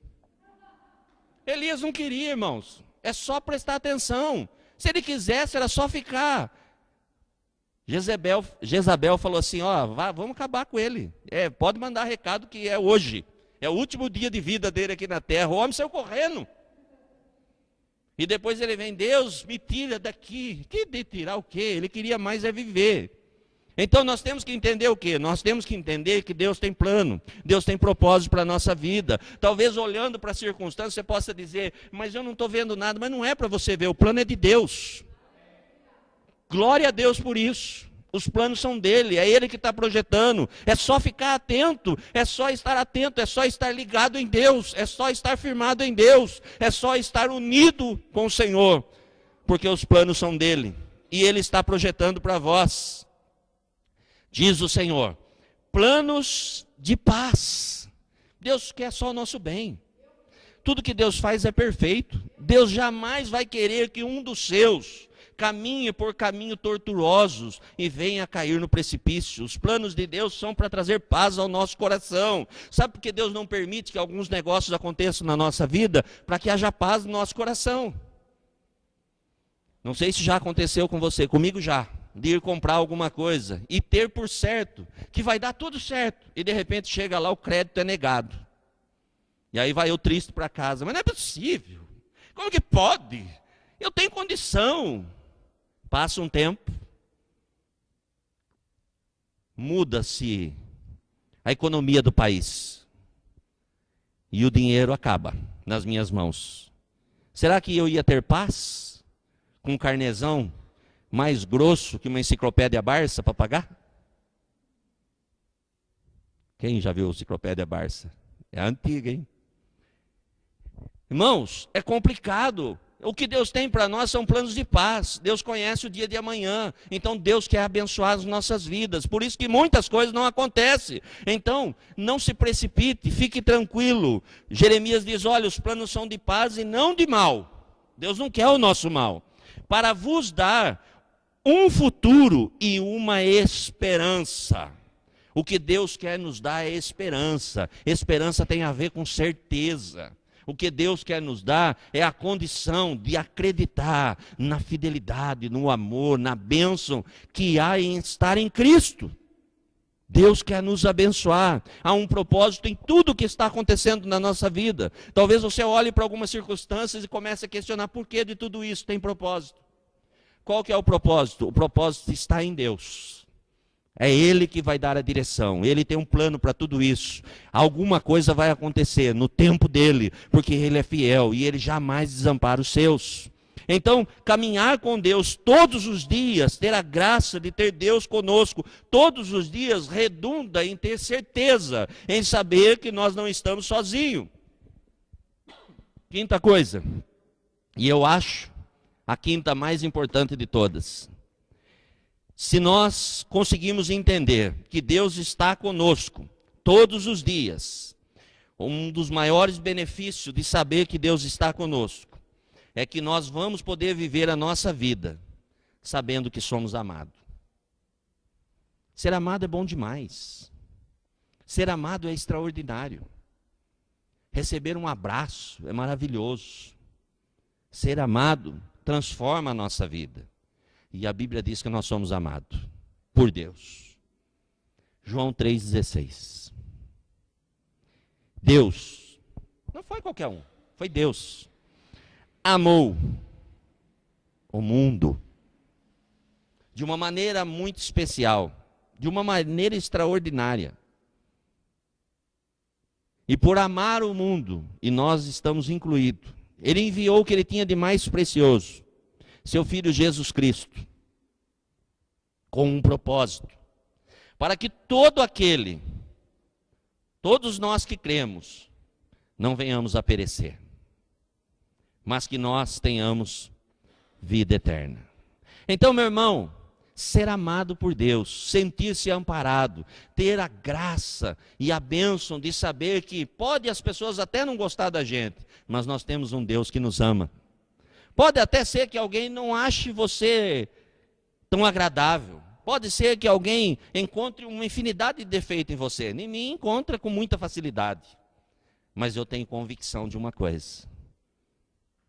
Elias não queria, irmãos. É só prestar atenção. Se ele quisesse, era só ficar. Jezabel falou assim: vamos acabar com ele. Pode mandar recado que é hoje. É o último dia de vida dele aqui na terra. O homem saiu correndo. E depois ele vem: Deus, me tira daqui. Que de tirar o quê? Ele queria mais viver. Então nós temos que entender o quê? Nós temos que entender que Deus tem plano. Deus tem propósito para a nossa vida. Talvez olhando para a circunstância você possa dizer: mas eu não estou vendo nada. Mas não é para você ver, o plano é de Deus. Glória a Deus por isso. Os planos são dele, é ele que está projetando. É só ficar atento, é só estar atento, é só estar ligado em Deus, é só estar firmado em Deus, é só estar unido com o Senhor, porque os planos são dele e ele está projetando para vós. Diz o Senhor: planos de paz. Deus quer só o nosso bem. Tudo que Deus faz é perfeito. Deus jamais vai querer que um dos seus caminhe por caminhos tortuosos e venha a cair no precipício. Os planos de Deus são para trazer paz ao nosso coração. Sabe por que Deus não permite que alguns negócios aconteçam na nossa vida? Para que haja paz no nosso coração. Não sei se já aconteceu com você, comigo já. De ir comprar alguma coisa e ter por certo que vai dar tudo certo. E de repente chega lá, o crédito é negado. E aí vai eu triste para casa. Mas não é possível. Como que pode? Eu tenho condição. Passa um tempo, muda-se a economia do país e o dinheiro acaba nas minhas mãos. Será que eu ia ter paz com um carnezão mais grosso que uma enciclopédia Barça para pagar? Quem já viu a enciclopédia Barça? É antiga, hein? Irmãos, é complicado. O que Deus tem para nós são planos de paz. Deus conhece o dia de amanhã. Então Deus quer abençoar as nossas vidas. Por isso que muitas coisas não acontecem. Então, não se precipite, fique tranquilo. Jeremias diz, olha, os planos são de paz e não de mal. Deus não quer o nosso mal. Para vos dar um futuro e uma esperança. O que Deus quer nos dar é esperança. Esperança tem a ver com certeza. O que Deus quer nos dar é a condição de acreditar na fidelidade, no amor, na bênção que há em estar em Cristo. Deus quer nos abençoar. Há um propósito em tudo que está acontecendo na nossa vida. Talvez você olhe para algumas circunstâncias e comece a questionar por que de tudo isso tem propósito. Qual que é o propósito? O propósito está em Deus. É Ele que vai dar a direção. Ele tem um plano para tudo isso. Alguma coisa vai acontecer no tempo dele, porque Ele é fiel e Ele jamais desampara os seus. Então, caminhar com Deus todos os dias, ter a graça de ter Deus conosco todos os dias, redunda em ter certeza, em saber que nós não estamos sozinhos. Quinta coisa, e eu acho a quinta mais importante de todas. Se nós conseguimos entender que Deus está conosco todos os dias, um dos maiores benefícios de saber que Deus está conosco é que nós vamos poder viver a nossa vida sabendo que somos amados. Ser amado é bom demais. Ser amado é extraordinário. Receber um abraço é maravilhoso. Ser amado transforma a nossa vida. E a Bíblia diz que nós somos amados por Deus. João 3,16. Deus, não foi qualquer um, foi Deus. Amou o mundo de uma maneira muito especial, de uma maneira extraordinária. E por amar o mundo, e nós estamos incluídos, Ele enviou o que Ele tinha de mais precioso, seu Filho Jesus Cristo, com um propósito, para que todos nós que cremos, não venhamos a perecer, mas que nós tenhamos vida eterna. Então, meu irmão, ser amado por Deus, sentir-se amparado, ter a graça e a bênção de saber que pode as pessoas até não gostar da gente, mas nós temos um Deus que nos ama. Pode até ser que alguém não ache você tão agradável. Pode ser que alguém encontre uma infinidade de defeitos em você. Em mim encontra com muita facilidade. Mas eu tenho convicção de uma coisa.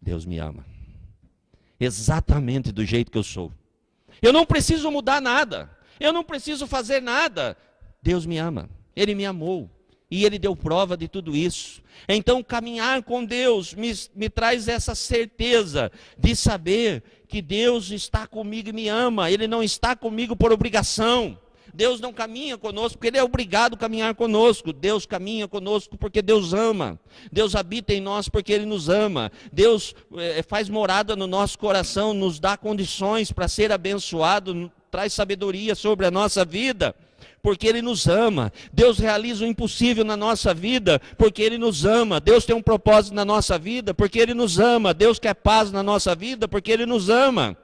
Deus me ama. Exatamente do jeito que eu sou. Eu não preciso mudar nada. Eu não preciso fazer nada. Deus me ama. Ele me amou. E Ele deu prova de tudo isso. Então, caminhar com Deus me traz essa certeza de saber que Deus está comigo e me ama. Ele não está comigo por obrigação. Deus não caminha conosco porque Ele é obrigado a caminhar conosco. Deus caminha conosco porque Deus ama. Deus habita em nós porque Ele nos ama. Deus faz morada no nosso coração, nos dá condições para ser abençoado, traz sabedoria sobre a nossa vida, porque Ele nos ama. Deus realiza o impossível na nossa vida, porque Ele nos ama. Deus tem um propósito na nossa vida, porque Ele nos ama. Deus quer paz na nossa vida, porque Ele nos ama.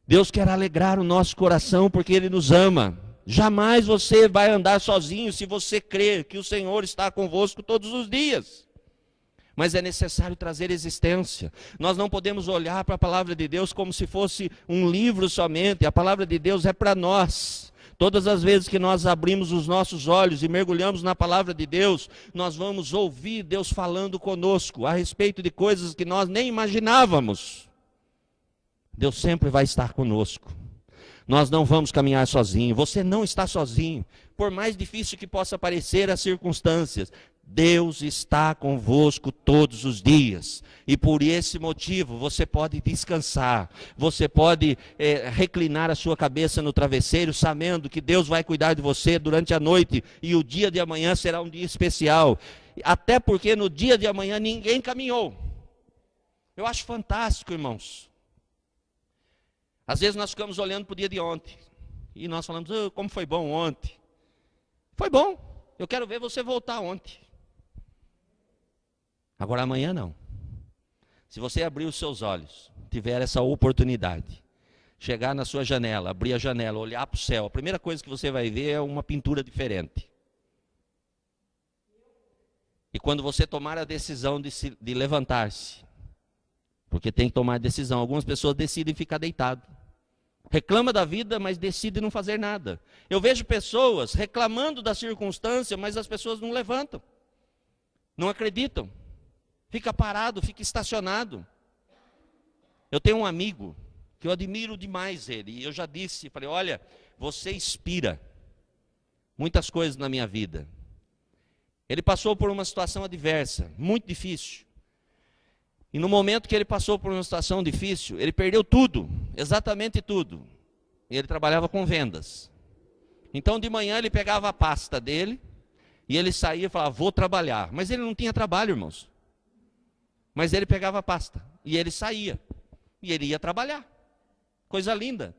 Deus quer alegrar o nosso coração, porque Ele nos ama. Jamais você vai andar sozinho se você crer que o Senhor está convosco todos os dias. Mas é necessário trazer existência. Nós não podemos olhar para a palavra de Deus como se fosse um livro somente. A palavra de Deus é para nós. Todas as vezes que nós abrimos os nossos olhos e mergulhamos na palavra de Deus, nós vamos ouvir Deus falando conosco a respeito de coisas que nós nem imaginávamos. Deus sempre vai estar conosco. Nós não vamos caminhar sozinhos. Você não está sozinho. Por mais difícil que possa parecer as circunstâncias, Deus está convosco todos os dias. E por esse motivo você pode descansar. Você pode reclinar a sua cabeça no travesseiro, sabendo que Deus vai cuidar de você durante a noite. E o dia de amanhã será um dia especial. Até porque no dia de amanhã ninguém caminhou. Eu acho fantástico, irmãos. Às vezes nós ficamos olhando para o dia de ontem. E nós falamos, como foi bom ontem. Foi bom. Eu quero ver você voltar ontem. Agora amanhã não. Se você abrir os seus olhos, tiver essa oportunidade, chegar na sua janela, abrir a janela, olhar para o céu, a primeira coisa que você vai ver é uma pintura diferente. E quando você tomar a decisão de levantar-se, porque tem que tomar decisão, algumas pessoas decidem ficar deitado. Reclama da vida, mas decide não fazer nada. Eu vejo pessoas reclamando da circunstância, mas as pessoas não levantam. Não acreditam. Fica parado, fica estacionado. Eu tenho um amigo que eu admiro demais ele. E eu já disse, falei, olha, você inspira muitas coisas na minha vida. Ele passou por uma situação adversa, muito difícil. E no momento que ele passou por uma situação difícil, ele perdeu tudo, exatamente tudo. E ele trabalhava com vendas. Então de manhã ele pegava a pasta dele, e ele saía e falava, vou trabalhar. Mas ele não tinha trabalho, irmãos. Mas ele pegava a pasta, e ele saía, e ele ia trabalhar. Coisa linda.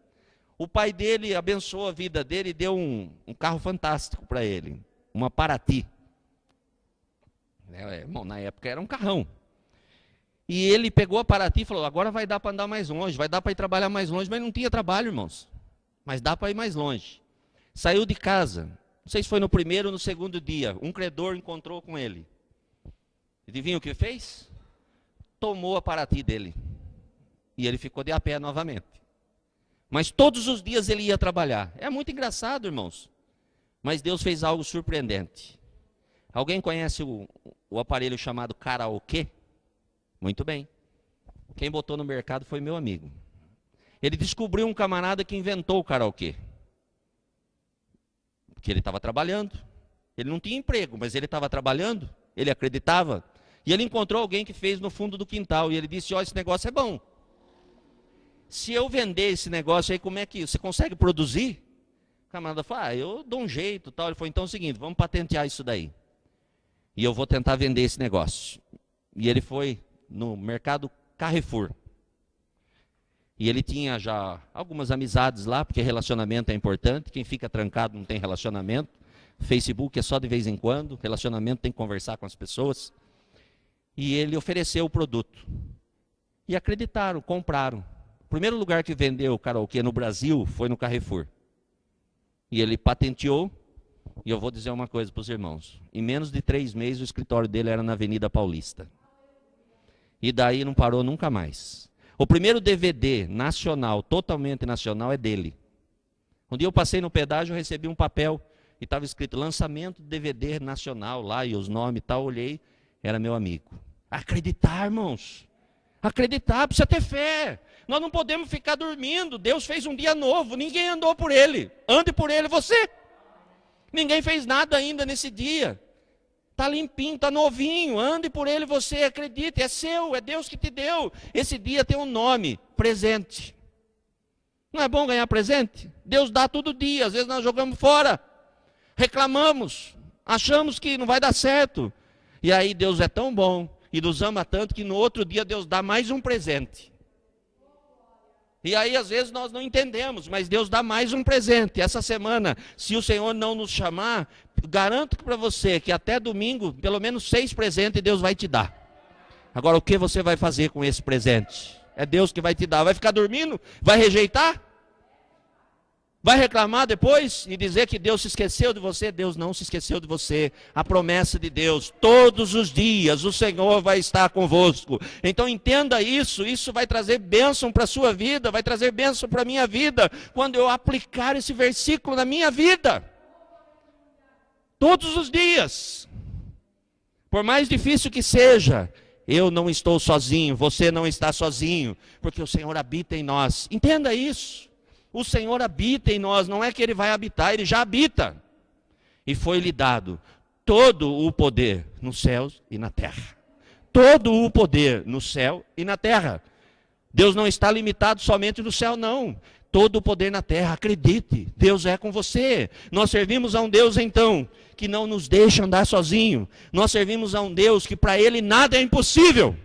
O pai dele abençoou a vida dele e deu um carro fantástico para ele, uma Paraty. Bom, na época era um carrão. E ele pegou a Paraty e falou, agora vai dar para andar mais longe, vai dar para ir trabalhar mais longe, mas não tinha trabalho, irmãos. Mas dá para ir mais longe. Saiu de casa, não sei se foi no primeiro ou no segundo dia, um credor encontrou com ele. Adivinha o que fez? Tomou a Paraty dele. E ele ficou de a pé novamente. Mas todos os dias ele ia trabalhar. É muito engraçado, irmãos. Mas Deus fez algo surpreendente. Alguém conhece o aparelho chamado karaokê? Muito bem. Quem botou no mercado foi meu amigo. Ele descobriu um camarada que inventou o karaokê. Porque ele estava trabalhando. Ele não tinha emprego, mas ele estava trabalhando. Ele acreditava. E ele encontrou alguém que fez no fundo do quintal. E ele disse, ó, esse negócio é bom. Se eu vender esse negócio aí, como é que você consegue produzir? O camarada falou, eu dou um jeito, tal. Ele falou, então é o seguinte, vamos patentear isso daí. E eu vou tentar vender esse negócio. E ele foi no mercado Carrefour. E ele tinha já algumas amizades lá, porque relacionamento é importante. Quem fica trancado não tem relacionamento. Facebook é só de vez em quando. Relacionamento tem que conversar com as pessoas. E ele ofereceu o produto. E acreditaram, compraram. O primeiro lugar que vendeu o karaokê no Brasil foi no Carrefour. E ele patenteou. E eu vou dizer uma coisa para os irmãos. Em menos de 3 meses o escritório dele era na Avenida Paulista. E daí não parou nunca mais. O primeiro DVD nacional, totalmente nacional, é dele. Um dia eu passei no pedágio, eu recebi um papel e estava escrito lançamento de DVD nacional lá, e os nomes e tal, olhei, era meu amigo. Acreditar, irmãos. Acreditar, precisa ter fé. Nós não podemos ficar dormindo. Deus fez um dia novo, ninguém andou por ele. Ande por ele você. Ninguém fez nada ainda nesse dia. Está limpinho, está novinho, ande por ele você, acredite, é seu, é Deus que te deu. Esse dia tem um nome, presente. Não é bom ganhar presente? Deus dá todo dia, às vezes nós jogamos fora, reclamamos, achamos que não vai dar certo. E aí Deus é tão bom e nos ama tanto que no outro dia Deus dá mais um presente. E aí às vezes nós não entendemos, mas Deus dá mais um presente. Essa semana, se o Senhor não nos chamar, garanto para você que até domingo, pelo menos 6 presentes Deus vai te dar. Agora o que você vai fazer com esse presente? É Deus que vai te dar. Vai ficar dormindo? Vai rejeitar? Vai reclamar depois e dizer que Deus se esqueceu de você? Deus não se esqueceu de você. A promessa de Deus, todos os dias o Senhor vai estar convosco. Então entenda isso, isso vai trazer bênção para a sua vida, vai trazer bênção para a minha vida, quando eu aplicar esse versículo na minha vida. Todos os dias. Por mais difícil que seja, eu não estou sozinho, você não está sozinho, porque o Senhor habita em nós. Entenda isso. O Senhor habita em nós, não é que Ele vai habitar, Ele já habita. E foi-lhe dado todo o poder nos céus e na terra. Todo o poder no céu e na terra. Deus não está limitado somente no céu, não. Todo o poder na terra, acredite, Deus é com você. Nós servimos a um Deus, então, que não nos deixa andar sozinho. Nós servimos a um Deus que para Ele nada é impossível.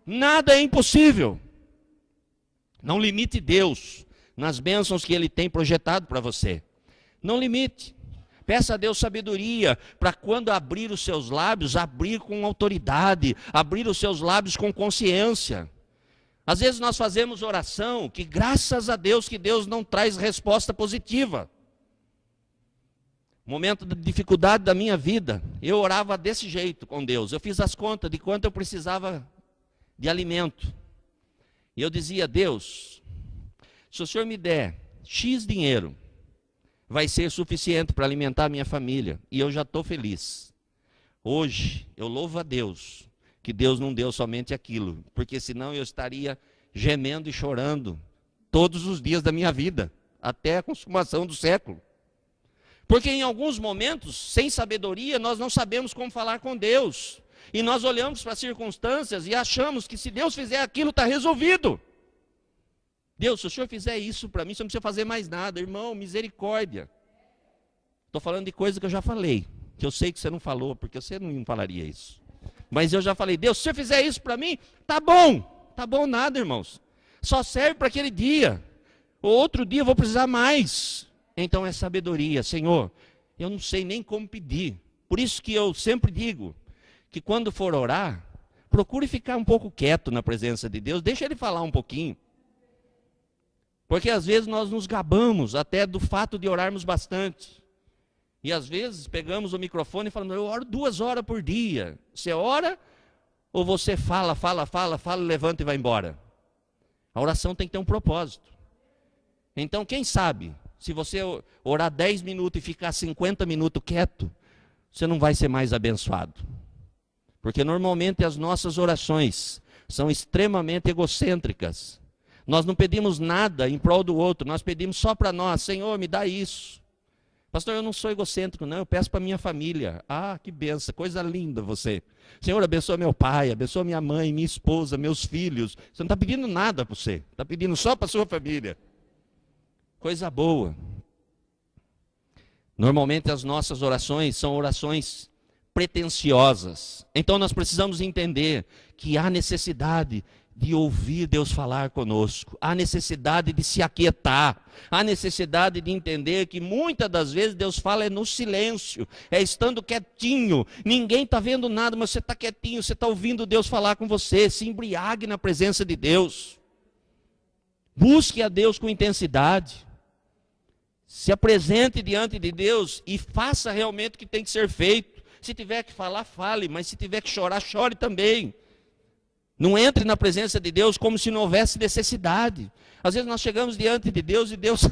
Nada é impossível. Não limite Deus nas bênçãos que Ele tem projetado para você. Não limite. Peça a Deus sabedoria para quando abrir os seus lábios, abrir com autoridade, abrir os seus lábios com consciência. Às vezes nós fazemos oração que graças a Deus que Deus não traz resposta positiva. Momento de dificuldade da minha vida, eu orava desse jeito com Deus. Eu fiz as contas de quanto eu precisava de alimento. E eu dizia: Deus, se o Senhor me der X dinheiro, vai ser suficiente para alimentar a minha família. E eu já estou feliz. Hoje, eu louvo a Deus, que Deus não deu somente aquilo. Porque senão eu estaria gemendo e chorando todos os dias da minha vida, até a consumação do século. Porque em alguns momentos, sem sabedoria, nós não sabemos como falar com Deus. E nós olhamos para as circunstâncias e achamos que se Deus fizer aquilo, está resolvido. Deus, se o Senhor fizer isso para mim, você não precisa fazer mais nada. Irmão, misericórdia. Estou falando de coisa que eu já falei, que eu sei que você não falou, porque você não falaria isso. Mas eu já falei: Deus, se o Senhor fizer isso para mim, tá bom. Tá bom nada, irmãos. Só serve para aquele dia. O outro dia eu vou precisar mais. Então é sabedoria. Senhor, eu não sei nem como pedir. Por isso que eu sempre digo que quando for orar, procure ficar um pouco quieto na presença de Deus. Deixa Ele falar um pouquinho. Porque às vezes nós nos gabamos até do fato de orarmos bastante. E às vezes pegamos o microfone e falamos: eu oro 2 horas por dia. Você ora ou você fala, levanta e vai embora? A oração tem que ter um propósito. Então quem sabe, se você orar 10 minutos e ficar 50 minutos quieto, você não vai ser mais abençoado. Porque normalmente as nossas orações são extremamente egocêntricas. Nós não pedimos nada em prol do outro, nós pedimos só para nós: Senhor, me dá isso. Pastor, eu não sou egocêntrico, não, eu peço para minha família. Ah, que benção, coisa linda você. Senhor, abençoa meu pai, abençoa minha mãe, minha esposa, meus filhos. Você não está pedindo nada para você, está pedindo só para a sua família. Coisa boa. Normalmente as nossas orações são orações pretensiosas. Então nós precisamos entender que há necessidade de ouvir Deus falar conosco. Há necessidade de se aquietar. Há necessidade de entender que muitas das vezes Deus fala no silêncio. É estando quietinho. Ninguém está vendo nada, mas você está quietinho. Você está ouvindo Deus falar com você. Se embriague na presença de Deus. Busque a Deus com intensidade. Se apresente diante de Deus e faça realmente o que tem que ser feito. Se tiver que falar, fale. Mas se tiver que chorar, chore também. Não entre na presença de Deus como se não houvesse necessidade. Às vezes nós chegamos diante de Deus e Deus...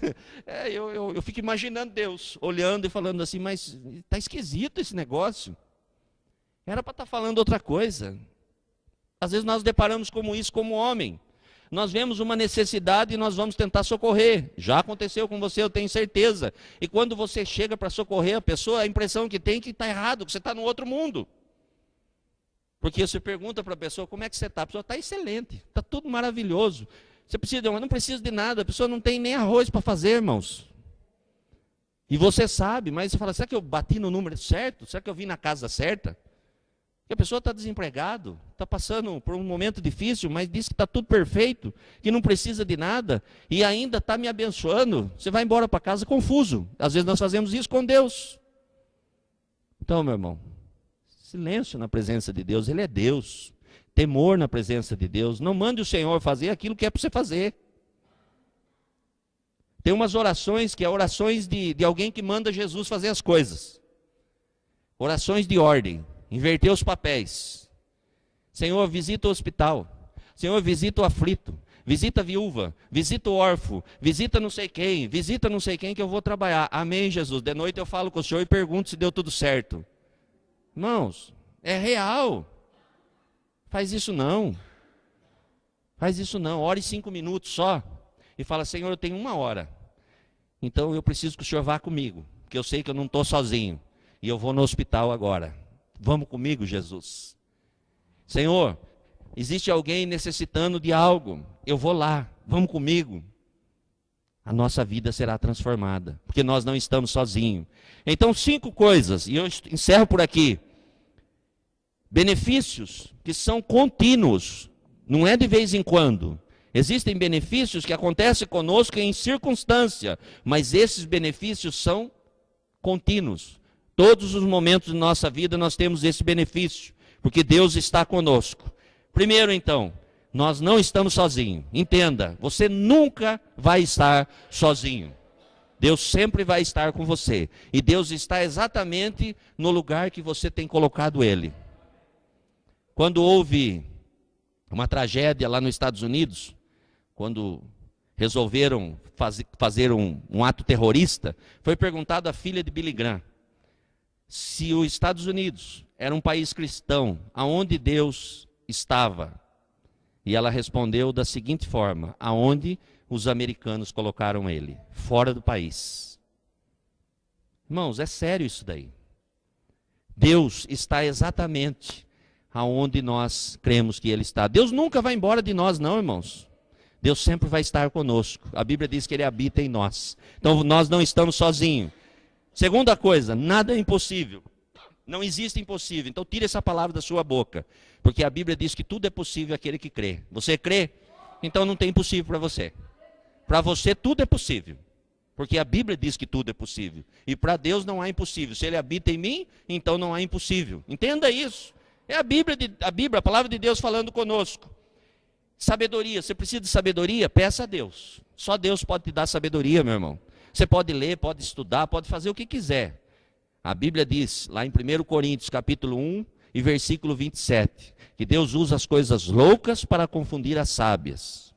eu fico imaginando Deus olhando e falando assim: mas está esquisito esse negócio. Era para estar falando outra coisa. Às vezes nós deparamos com isso como homem. Nós vemos uma necessidade e nós vamos tentar socorrer. Já aconteceu com você, eu tenho certeza. E quando você chega para socorrer a pessoa, a impressão que tem é que está errado, que você está no outro mundo. Porque você pergunta para a pessoa: como é que você está? A pessoa está excelente, está tudo maravilhoso. Você precisa de não precisa de nada, a pessoa não tem nem arroz para fazer, irmãos. E você sabe, mas você fala: será que eu bati no número certo? Será que eu vim na casa certa? Porque a pessoa está desempregado, está passando por um momento difícil, mas diz que está tudo perfeito, que não precisa de nada, e ainda está me abençoando. Você vai embora para casa confuso. Às vezes nós fazemos isso com Deus. Então, meu irmão, silêncio na presença de Deus. Ele é Deus. Temor na presença de Deus. Não mande o Senhor fazer aquilo que é para você fazer. Tem umas orações que é orações de alguém que manda Jesus fazer as coisas. Orações de ordem. Inverter os papéis. Senhor, visita o hospital. Senhor, visita o aflito. Visita a viúva. Visita o órfão. Visita não sei quem. Visita não sei quem que eu vou trabalhar. Amém, Jesus. De noite eu falo com o Senhor e pergunto se deu tudo certo. Irmãos, é real. Faz isso não. Faz isso não. Ore 5 minutos só. E fala: Senhor, eu tenho 1 hora. Então eu preciso que o Senhor vá comigo. Porque eu sei que eu não estou sozinho. E eu vou no hospital agora. Vamos comigo, Jesus. Senhor, existe alguém necessitando de algo. Eu vou lá. Vamos comigo. A nossa vida será transformada. Porque nós não estamos sozinhos. Então 5 coisas. E eu encerro por aqui. Benefícios que são contínuos. Não é de vez em quando. Existem benefícios que acontecem conosco em circunstância, mas esses benefícios são contínuos. Todos os momentos de nossa vida nós temos esse benefício, porque Deus está conosco. Primeiro então, nós não estamos sozinhos. Entenda, você nunca vai estar sozinho. Deus sempre vai estar com você. E Deus está exatamente no lugar que você tem colocado Ele. Quando houve uma tragédia lá nos Estados Unidos, quando resolveram fazer um ato terrorista, foi perguntado à filha de Billy Graham se os Estados Unidos era um país cristão, aonde Deus estava. E ela respondeu da seguinte forma: aonde os americanos colocaram ele, fora do país. Irmãos, é sério isso daí. Deus está exatamente aonde nós cremos que Ele está. Deus nunca vai embora de nós, não, irmãos. Deus sempre vai estar conosco. A Bíblia diz que Ele habita em nós. Então nós não estamos sozinhos. Segunda coisa, nada é impossível. Não existe impossível. Então tire essa palavra da sua boca. Porque a Bíblia diz que tudo é possível àquele que crê. Você crê? Então não tem impossível para você. Para você tudo é possível. Porque a Bíblia diz que tudo é possível. E para Deus não há impossível. Se Ele habita em mim, então não há impossível. Entenda isso. É a Bíblia, a palavra de Deus falando conosco. Sabedoria, você precisa de sabedoria? Peça a Deus. Só Deus pode te dar sabedoria, meu irmão. Você pode ler, pode estudar, pode fazer o que quiser. A Bíblia diz, lá em 1 Coríntios, capítulo 1 e versículo 27, que Deus usa as coisas loucas para confundir as sábias.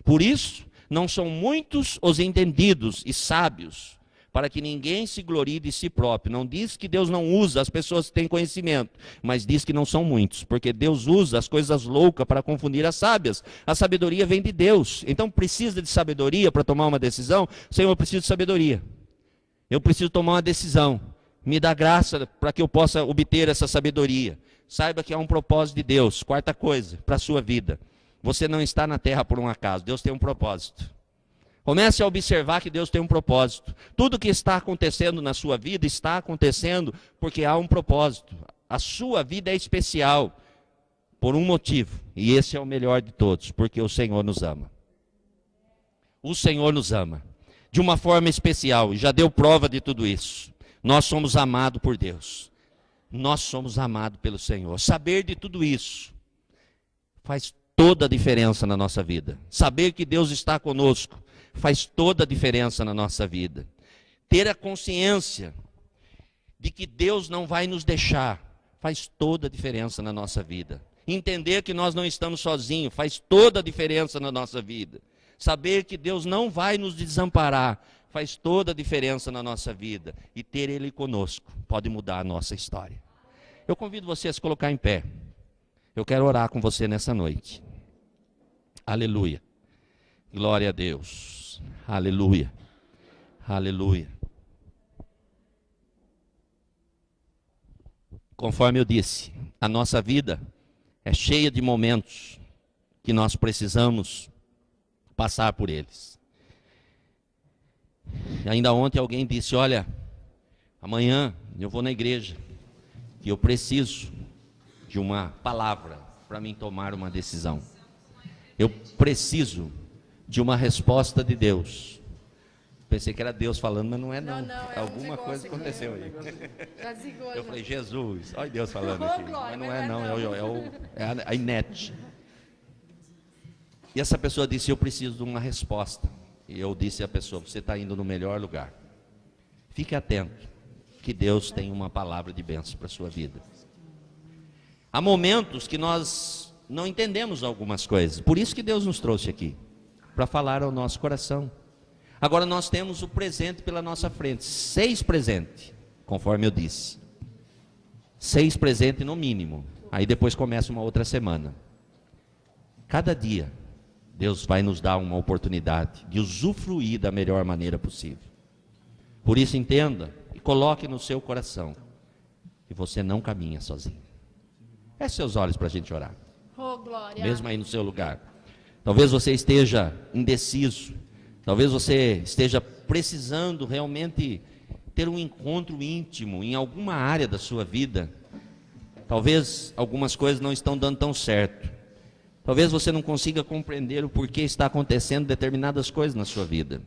Por isso, não são muitos os entendidos e sábios, para que ninguém se glorie de si próprio. Não diz que Deus não usa as pessoas que têm conhecimento, mas diz que não são muitos, porque Deus usa as coisas loucas para confundir as sábias. A sabedoria vem de Deus. Então precisa de sabedoria para tomar uma decisão? Senhor, eu preciso de sabedoria. Eu preciso tomar uma decisão. Me dá graça para que eu possa obter essa sabedoria. Saiba que há um propósito de Deus. Quarta coisa, para a sua vida. Você não está na terra por um acaso. Deus tem um propósito. Comece a observar que Deus tem um propósito. Tudo que está acontecendo na sua vida está acontecendo porque há um propósito. A sua vida é especial por um motivo. E esse é o melhor de todos, porque o Senhor nos ama. O Senhor nos ama de uma forma especial e já deu prova de tudo isso. Nós somos amados por Deus. Nós somos amados pelo Senhor. Saber de tudo isso faz toda a diferença na nossa vida. Saber que Deus está conosco faz toda a diferença na nossa vida. Ter a consciência de que Deus não vai nos deixar faz toda a diferença na nossa vida. Entender que nós não estamos sozinhos faz toda a diferença na nossa vida. Saber que Deus não vai nos desamparar faz toda a diferença na nossa vida. E ter Ele conosco pode mudar a nossa história. Eu convido você a se colocar em pé. Eu quero orar com você nessa noite. Aleluia. Glória a Deus. Aleluia. Aleluia. Conforme eu disse, a nossa vida é cheia de momentos que nós precisamos passar por eles. E ainda ontem alguém disse, olha, amanhã eu vou na igreja e eu preciso de uma palavra para mim tomar uma decisão. Eu preciso de uma resposta de Deus. Pensei que era Deus falando, mas não é não. É alguma coisa aconteceu aí. Já desligou, Eu falei, Jesus, olha Deus falando aqui. Mas não é não, é a Inete. E essa pessoa disse, eu preciso de uma resposta. E eu disse à pessoa, você está indo no melhor lugar. Fique atento, que Deus tem uma palavra de bênção para a sua vida. Há momentos que nós não entendemos algumas coisas. Por isso que Deus nos trouxe aqui, para falar ao nosso coração. Agora nós temos o presente pela nossa frente. 6 presentes, conforme eu disse. 6 presentes no mínimo. Aí depois começa uma outra semana. Cada dia, Deus vai nos dar uma oportunidade de usufruir da melhor maneira possível. Por isso entenda e coloque no seu coração que você não caminha sozinho. Feche seus olhos para a gente orar. Oh, glória. Mesmo aí no seu lugar. Talvez você esteja indeciso. Talvez você esteja precisando realmente ter um encontro íntimo em alguma área da sua vida. Talvez algumas coisas não estão dando tão certo. Talvez você não consiga compreender o porquê está acontecendo determinadas coisas na sua vida.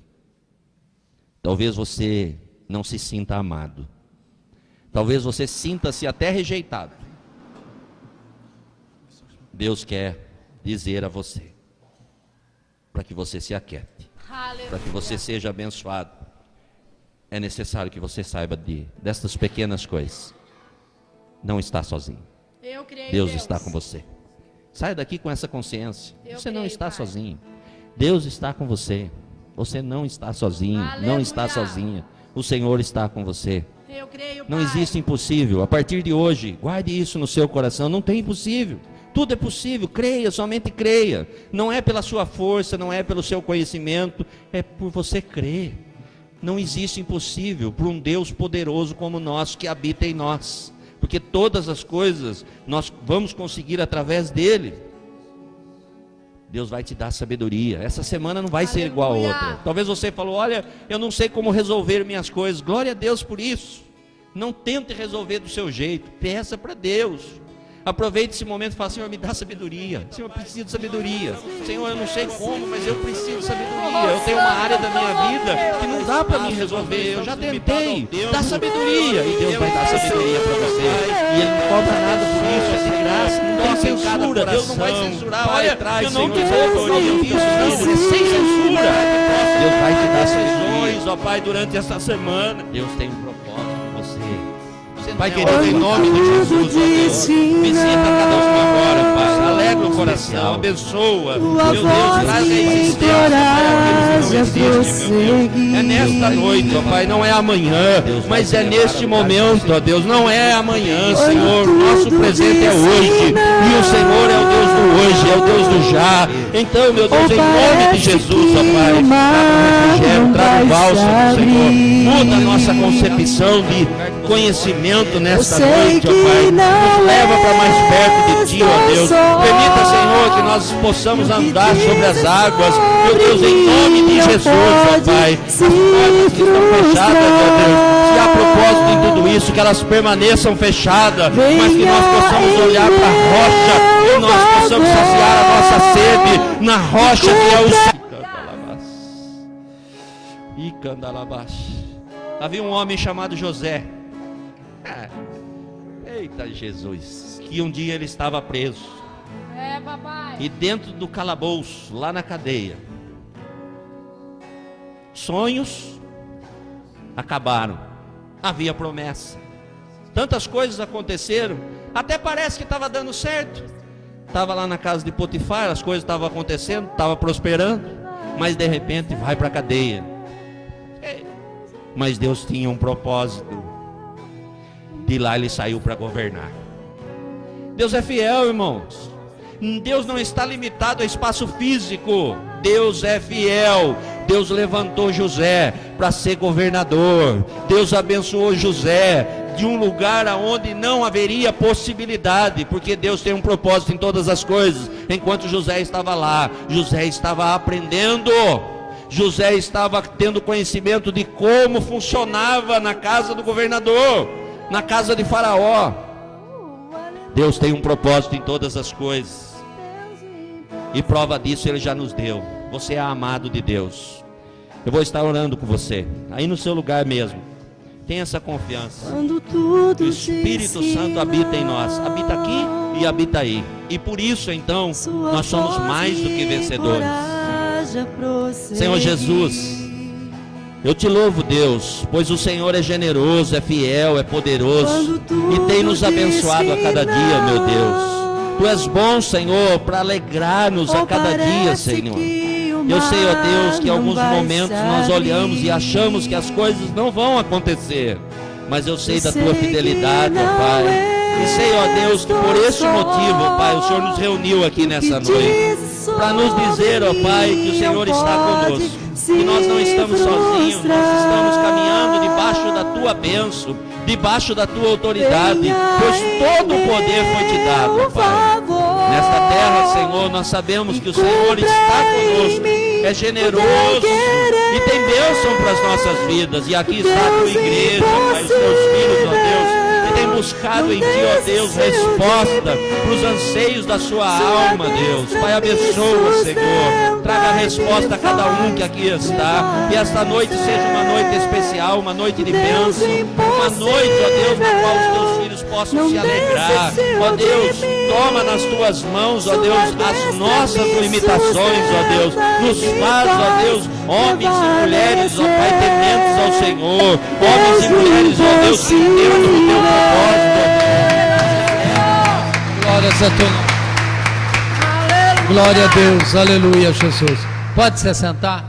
Talvez você não se sinta amado. Talvez você sinta-se até rejeitado. Deus quer dizer a você, para que você se aquiete, para que você seja abençoado, é necessário que você saiba destas pequenas coisas. Não está sozinho. Eu creio, Deus está com você. Saia daqui com essa consciência. Você não está Pai. sozinho. Deus está com você. Você não está sozinho, Aleluia. não está sozinha. O Senhor está com você. Eu creio, Não Pai. existe impossível. A partir de hoje, guarde isso no seu coração. Não tem impossível. Tudo é possível. Creia, somente creia. Não é pela sua força, não é pelo seu conhecimento, é por você crer. Não existe impossível para um Deus poderoso como o nosso, que habita em nós. Porque todas as coisas nós vamos conseguir através dele. Deus vai te dar sabedoria. Essa semana não vai ser igual a outra. Talvez você falou, olha, eu não sei como resolver minhas coisas. Glória a Deus por isso. Não tente resolver do seu jeito. Peça para Deus. Aproveite esse momento e fala, Senhor, me dá sabedoria. Senhor, eu preciso de sabedoria. Senhor, eu não sei como, mas eu preciso de sabedoria. Eu tenho uma área da minha vida que não dá para mim resolver. Eu já tentei. Dá sabedoria. E Deus vai dar sabedoria para você. E Ele não cobra nada por isso. É de graça. Não tem censura. Deus não vai censurar. Olha, eu não te vou isso. Não, sem censura. Deus vai te dar sabedoria, ó Pai, durante essa semana. Deus tem um propósito com você. Pai querido, em nome de Jesus, ó Deus, visita cada um agora, Pai, alegra o coração, abençoa, meu Deus, traz a existência, Pai, aquilo que não existe, meu Deus. É nesta noite, ó Pai, não é amanhã, mas é neste momento, ó Deus, não é amanhã, Senhor, nosso presente é hoje, e o Senhor é o Deus do hoje, é o Deus do já. Então, meu Deus, em nome de Jesus, ó Pai, traga um refrigério, traga um bálsamo, Senhor, muda a nossa concepção de conhecimento nesta noite, ó Pai, nos leva para mais perto de Ti, ó Deus. Permita, Senhor, que nós possamos andar sobre as águas, meu Deus, em nome de Jesus, ó Pai. As portas que estão fechadas, ó Deus, se há propósito em tudo isso, que elas permaneçam fechadas, mas que nós possamos olhar para a rocha e nós possamos saciar a nossa sede na rocha que é o Senhor. Havia um homem chamado José. Eita Jesus, que um dia ele estava preso. Papai. E dentro do calabouço, lá na cadeia, sonhos acabaram. Havia promessa. Tantas coisas aconteceram, até parece que estava dando certo. Estava lá na casa de Potifar, as coisas estavam acontecendo, estava prosperando, mas de repente vai para a cadeia. Mas Deus tinha um propósito. De lá ele saiu para governar. Deus é fiel, irmãos. Deus não está limitado a espaço físico. Deus é fiel. Deus levantou José para ser governador. Deus abençoou José de um lugar aonde não haveria possibilidade, porque Deus tem um propósito em todas as coisas. Enquanto José estava lá, José estava aprendendo. José estava tendo conhecimento de como funcionava na casa do governador, na casa de Faraó. Deus tem um propósito em todas as coisas, e prova disso Ele já nos deu. Você é amado de Deus. Eu vou estar orando com você, aí no seu lugar mesmo. Tenha essa confiança. O Espírito Santo habita em nós, habita aqui e habita aí. E por isso então, nós somos mais do que vencedores. Senhor Jesus, eu te louvo, Deus, pois o Senhor é generoso, é fiel, é poderoso e tem nos abençoado a cada dia, meu Deus. Tu és bom, Senhor, para alegrar-nos a cada dia, Senhor. Eu sei, ó Deus, que em alguns momentos nós olhamos e achamos que as coisas não vão acontecer, mas eu sei da tua fidelidade, ó Pai. E sei, ó Deus, que por esse motivo, ó Pai, o Senhor nos reuniu aqui nessa noite para nos dizer, ó Pai, que o Senhor está conosco, que nós não estamos sozinhos, nós estamos caminhando debaixo da tua bênção, debaixo da tua autoridade, pois todo o poder foi te dado, ó Pai. Nesta terra, Senhor, nós sabemos que o Senhor está conosco, é generoso e tem bênção para as nossas vidas. E aqui está a tua igreja, Pai, os teus filhos, ó Deus, que tem buscado em Ti, ó Deus, resposta para os anseios da sua alma, Deus. Pai, abençoa, Senhor. Traga a resposta a cada um que aqui está. Que esta noite seja uma noite especial, uma noite de bênção, uma noite, ó Deus, na qual os Teus filhos possam se alegrar. Ó Deus, toma nas Tuas mãos, ó Deus, as nossas limitações, ó Deus. Nos faz, ó Deus, homens e mulheres, ó Pai, tementes ao Senhor. Homens e mulheres, ó Deus, que entendam o Teu propósito. Glórias a Teu nome. Glória a Deus, aleluia, Jesus. Pode se sentar.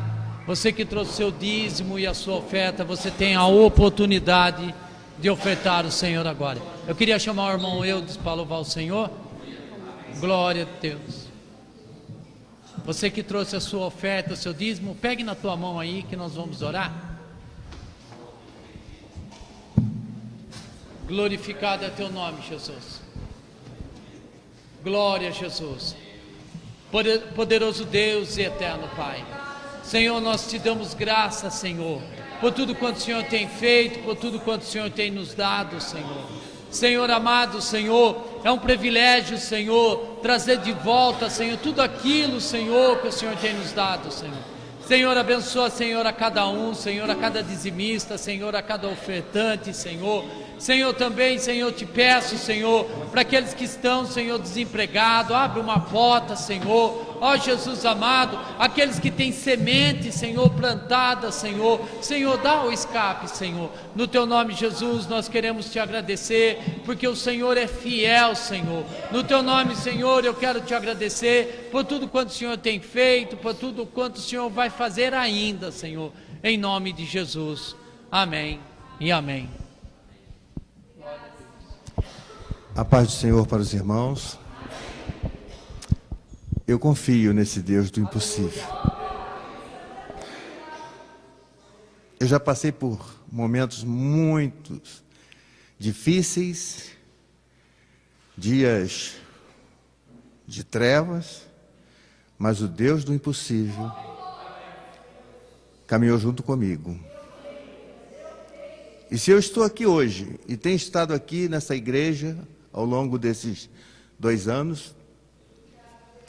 Você que trouxe seu dízimo e a sua oferta, você tem a oportunidade de ofertar o Senhor agora. Eu queria chamar o irmão Eudes para louvar o Senhor. Glória a Deus. Você que trouxe a sua oferta, o seu dízimo, pegue na tua mão aí que nós vamos orar. Glorificado é teu nome, Jesus. Glória a Jesus. Poderoso Deus e eterno Pai. Senhor, nós te damos graça, Senhor, por tudo quanto o Senhor tem feito, por tudo quanto o Senhor tem nos dado, Senhor. Senhor amado, Senhor, é um privilégio, Senhor, trazer de volta, Senhor, tudo aquilo, Senhor, que o Senhor tem nos dado, Senhor. Senhor, abençoa, Senhor, a cada um, Senhor, a cada dizimista, Senhor, a cada ofertante, Senhor. Senhor, também, Senhor, te peço, Senhor, para aqueles que estão, Senhor, desempregados, abre uma porta, Senhor. Ó Jesus amado, aqueles que têm semente, Senhor, plantada, Senhor, Senhor, dá o escape, Senhor. No teu nome, Jesus, nós queremos te agradecer, porque o Senhor é fiel, Senhor. No teu nome, Senhor, eu quero te agradecer por tudo quanto o Senhor tem feito, por tudo quanto o Senhor vai fazer ainda, Senhor, em nome de Jesus. Amém e amém. A paz do Senhor para os irmãos. Eu confio nesse Deus do impossível. Eu já passei por momentos muito difíceis, dias de trevas, mas o Deus do impossível caminhou junto comigo. E se eu estou aqui hoje e tenho estado aqui nessa igreja ao longo desses 2 anos,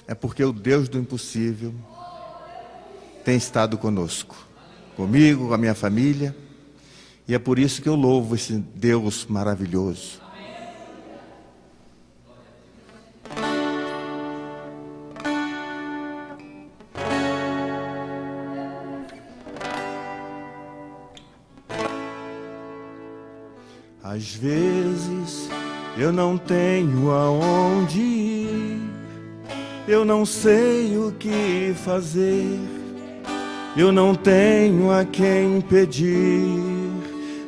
é porque o Deus do impossível tem estado conosco, comigo, com a minha família, e é por isso que eu louvo esse Deus maravilhoso. Às vezes eu não tenho aonde ir, eu não sei o que fazer, eu não tenho a quem pedir,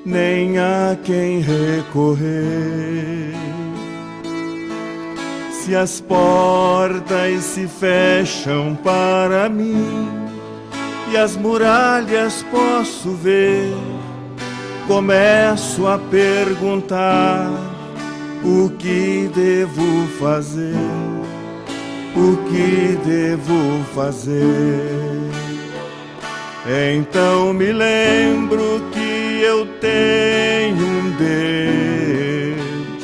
nem a quem recorrer. Se as portas se fecham para mim e as muralhas posso ver, começo a perguntar: o que devo fazer? O que devo fazer? Então me lembro que eu tenho um Deus.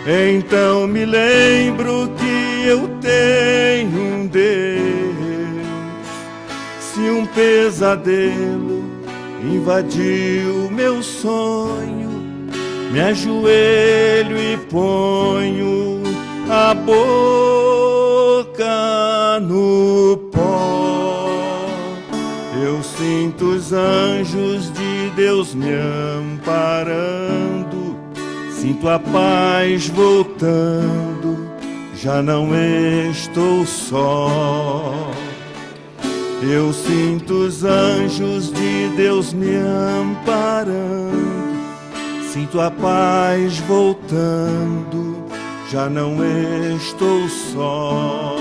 Então me lembro que eu tenho um Deus. Se um pesadelo invadiu meu sonho, me ajoelho e ponho a boca no pó. Eu sinto os anjos de Deus me amparando, sinto a paz voltando, já não estou só. Eu sinto os anjos de Deus me amparando, sinto a paz voltando, já não estou só.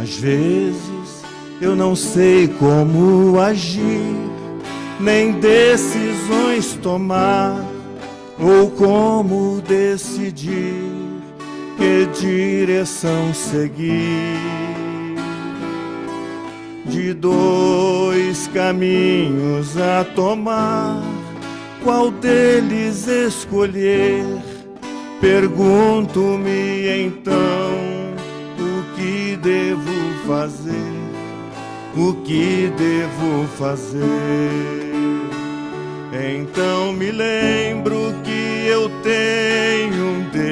Às vezes eu não sei como agir, nem decisões tomar, ou como decidir que direção seguir. De dois caminhos a tomar, qual deles escolher? Pergunto-me então, o que devo fazer? O que devo fazer? Então me lembro que eu tenho um Deus.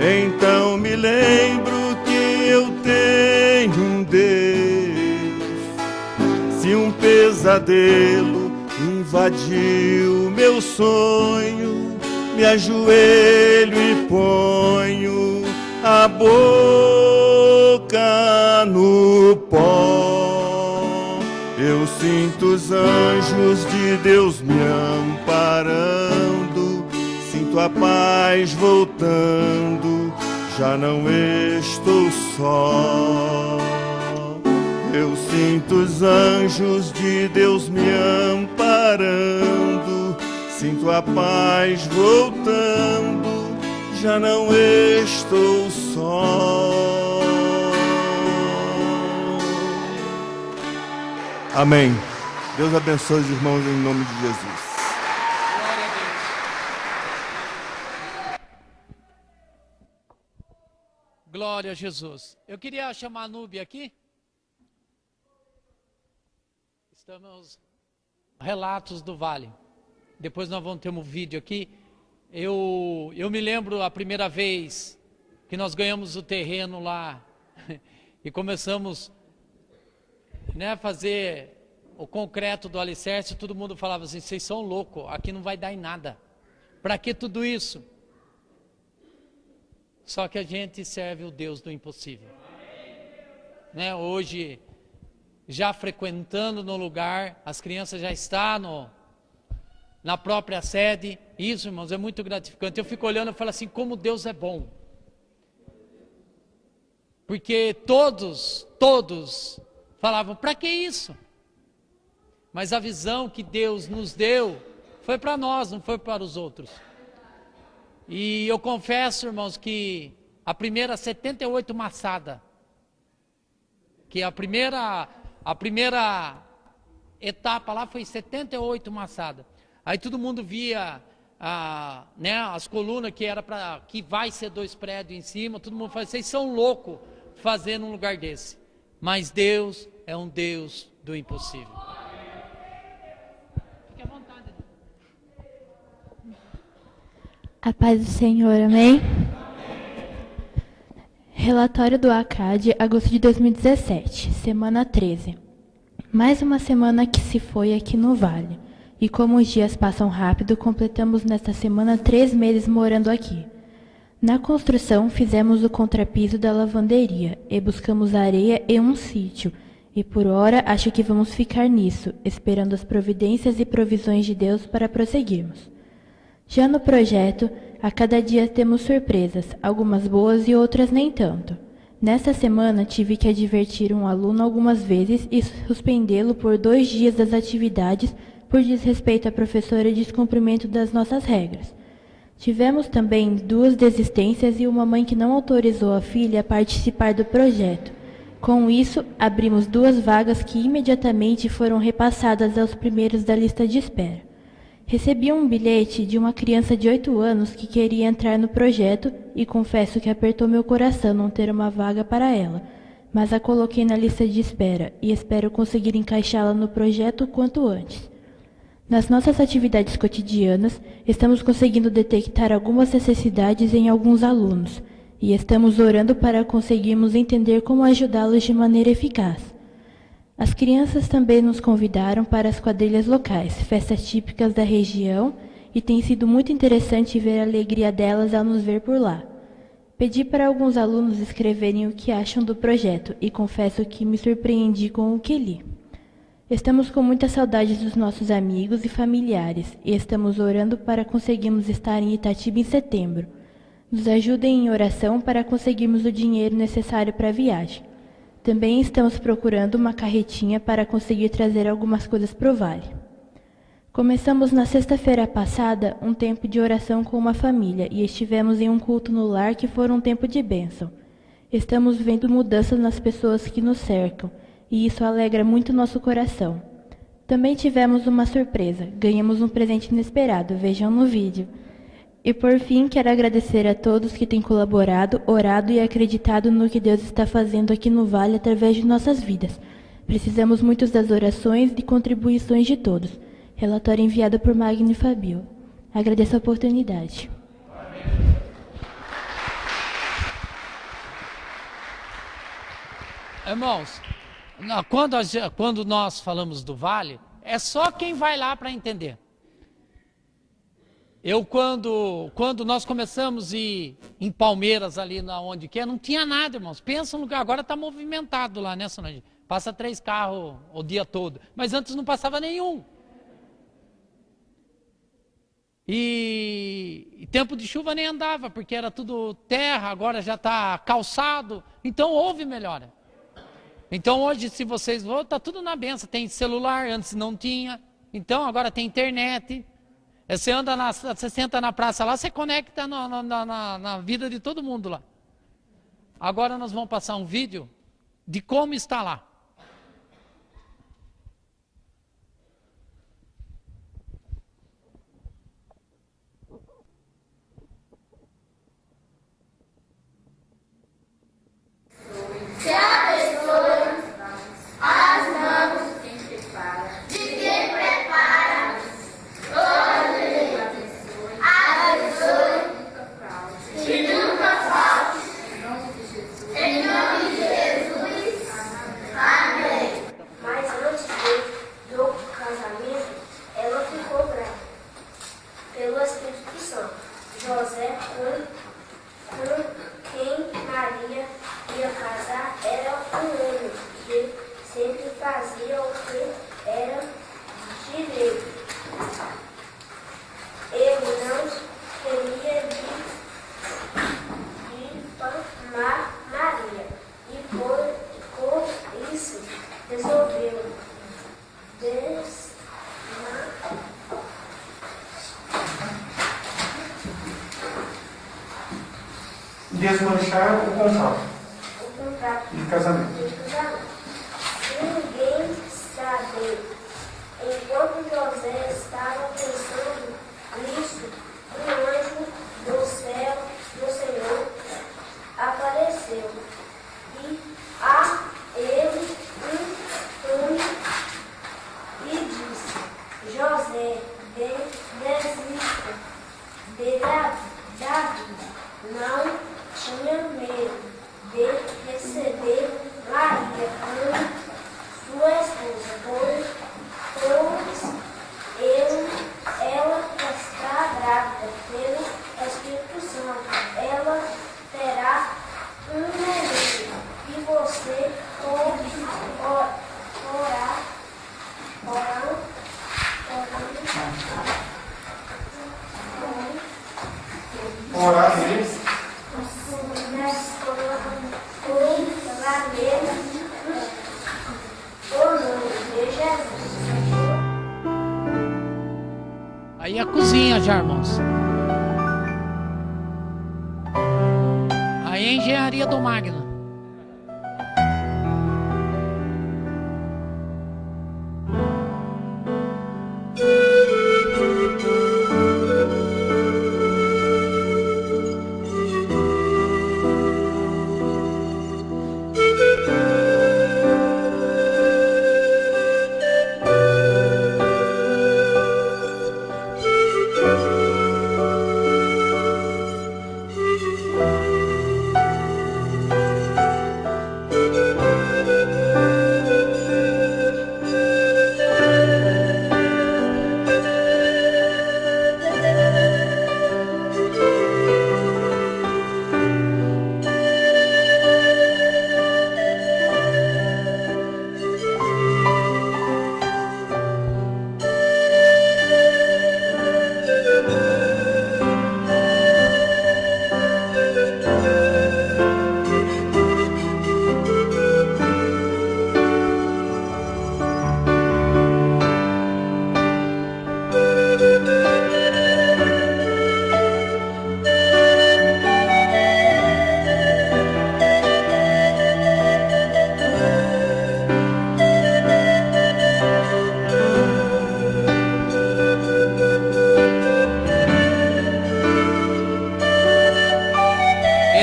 Então me lembro que eu tenho um Deus. Se um pesadelo invadiu meu sonho, me ajoelho e ponho a boca no pó. Eu sinto os anjos de Deus me amparando, sinto a paz voltando, já não estou só. Eu sinto os anjos de Deus me amparando, sinto a paz voltando, já não estou só. Amém. Deus abençoe os irmãos em nome de Jesus. Glória a Jesus. Eu queria chamar a Núbia aqui. Estamos relatos do Vale. Depois nós vamos ter um vídeo aqui. Eu me lembro a primeira vez que nós ganhamos o terreno lá e começamos, né, a fazer o concreto do alicerce. Todo mundo falava assim: vocês são loucos, aqui não vai dar em nada. Para que tudo isso? Só que a gente serve o Deus do impossível. Né? Hoje, já frequentando no lugar, as crianças já estão na própria sede. Isso, irmãos, é muito gratificante. Eu fico olhando e falo assim, como Deus é bom. Porque todos falavam, para que isso? Mas a visão que Deus nos deu foi para nós, não foi para os outros. E eu confesso, irmãos, que a primeira 78 maçada, que a primeira etapa lá foi 78 maçada. Aí todo mundo via né, as colunas que vai ser 2 prédios em cima. Todo mundo fala, vocês são loucos fazendo um lugar desse. Mas Deus é um Deus do impossível. Fique à vontade. A paz do Senhor, amém? Relatório do ACAD, agosto de 2017, semana 13. Mais uma semana que se foi aqui no Vale. E como os dias passam rápido, completamos nesta semana 3 meses morando aqui. Na construção, fizemos o contrapiso da lavanderia e buscamos areia e um sítio. E por hora, acho que vamos ficar nisso, esperando as providências e provisões de Deus para prosseguirmos. Já no projeto, a cada dia temos surpresas, algumas boas e outras nem tanto. Nesta semana, tive que advertir um aluno algumas vezes e suspendê-lo por 2 dias das atividades por desrespeito à professora e descumprimento das nossas regras. Tivemos também 2 desistências e uma mãe que não autorizou a filha a participar do projeto. Com isso, abrimos 2 vagas que imediatamente foram repassadas aos primeiros da lista de espera. Recebi um bilhete de uma criança de 8 anos que queria entrar no projeto e confesso que apertou meu coração não ter uma vaga para ela, mas a coloquei na lista de espera e espero conseguir encaixá-la no projeto o quanto antes. Nas nossas atividades cotidianas, estamos conseguindo detectar algumas necessidades em alguns alunos e estamos orando para conseguirmos entender como ajudá-los de maneira eficaz. As crianças também nos convidaram para as quadrilhas locais, festas típicas da região, e tem sido muito interessante ver a alegria delas ao nos ver por lá. Pedi para alguns alunos escreverem o que acham do projeto e confesso que me surpreendi com o que li. Estamos com muita saudade dos nossos amigos e familiares e estamos orando para conseguirmos estar em Itatiba em setembro. Nos ajudem em oração para conseguirmos o dinheiro necessário para a viagem. Também estamos procurando uma carretinha para conseguir trazer algumas coisas para o vale. Começamos na sexta-feira passada um tempo de oração com uma família e estivemos em um culto no lar que foi um tempo de bênção. Estamos vendo mudanças nas pessoas que nos cercam e isso alegra muito nosso coração. Também tivemos uma surpresa, ganhamos um presente inesperado, vejam no vídeo. E por fim, quero agradecer a todos que têm colaborado, orado e acreditado no que Deus está fazendo aqui no Vale através de nossas vidas. Precisamos muito das orações e contribuições de todos. Relatório enviado por Magno e Fabio. Agradeço a oportunidade. Irmãos, quando nós falamos do Vale, é só quem vai lá para entender. Quando nós começamos a ir em Palmeiras, ali onde que é, não tinha nada, irmãos. Pensa no lugar, agora está movimentado lá, né, Solange? Passa 3 carros o dia todo. Mas antes não passava nenhum. E tempo de chuva nem andava, porque era tudo terra, agora já está calçado. Então houve melhora. Então hoje, se vocês vão, está tudo na benção. Tem celular, antes não tinha. Então agora tem internet. Você senta na praça lá, você conecta na vida de todo mundo lá. Agora nós vamos passar um vídeo de como está lá. Se abençoe as mãos de quem prepara, abençoe e nunca falte. Em nome de Jesus, amém. Mas antes do casamento, ela ficou brava pelo Espírito Santo. José, com quem Maria ia casar, era um homem que sempre fazia o que era direito. Ele não queria difamar Maria e por isso resolveu desmanchar o contrato de casamento. Ninguém sabia. Enquanto José estava pensando nisso, um anjo do céu do Senhor apareceu e a ele e disse: José, desista de Davi, não tinha medo de receber Maria como sua esposa, pois ela está grávida pelo Espírito Santo. Ela terá um neném e você pode Orar nele. Aí a cozinha já, irmãos. Aí a engenharia do Magno.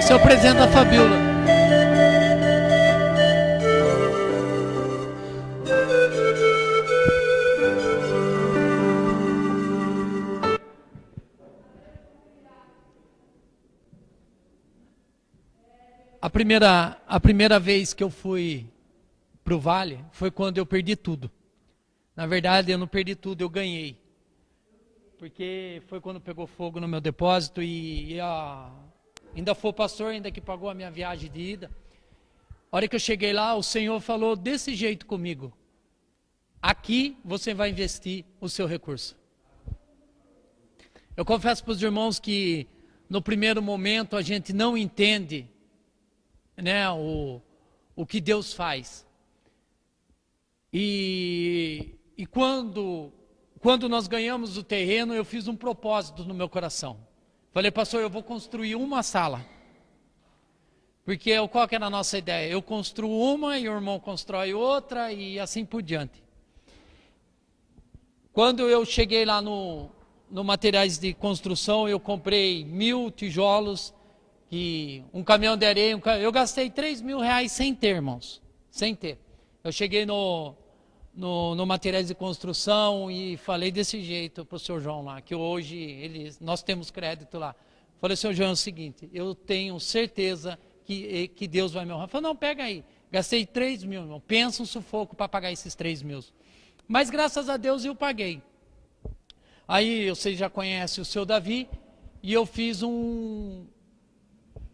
Esse é o presente da Fabíola. A primeira vez que eu fui para o Vale foi quando eu perdi tudo. Na verdade, eu não perdi tudo, eu ganhei. Porque foi quando pegou fogo no meu depósito e ainda foi o pastor ainda que pagou a minha viagem de ida. A hora que eu cheguei lá, o Senhor falou desse jeito comigo: aqui você vai investir o seu recurso. Eu confesso para os irmãos que no primeiro momento a gente não entende, né, o que Deus faz. E quando nós ganhamos o terreno, eu fiz um propósito no meu coração. Falei, pastor, eu vou construir uma sala. Porque qual que era a nossa ideia? Eu construo uma e o irmão constrói outra e assim por diante. Quando eu cheguei lá no materiais de construção, eu comprei 1.000 tijolos, um caminhão de areia, eu gastei R$3.000 sem ter, irmãos, sem ter. Eu cheguei no materiais de construção e falei desse jeito para o senhor João lá, que hoje nós temos crédito lá. Falei, senhor João, é o seguinte, eu tenho certeza que Deus vai me honrar. Falei, não, pega aí, gastei 3.000, irmão, pensa um sufoco para pagar esses 3.000. Mas graças a Deus eu paguei. Aí vocês já conhecem o seu Davi, e eu fiz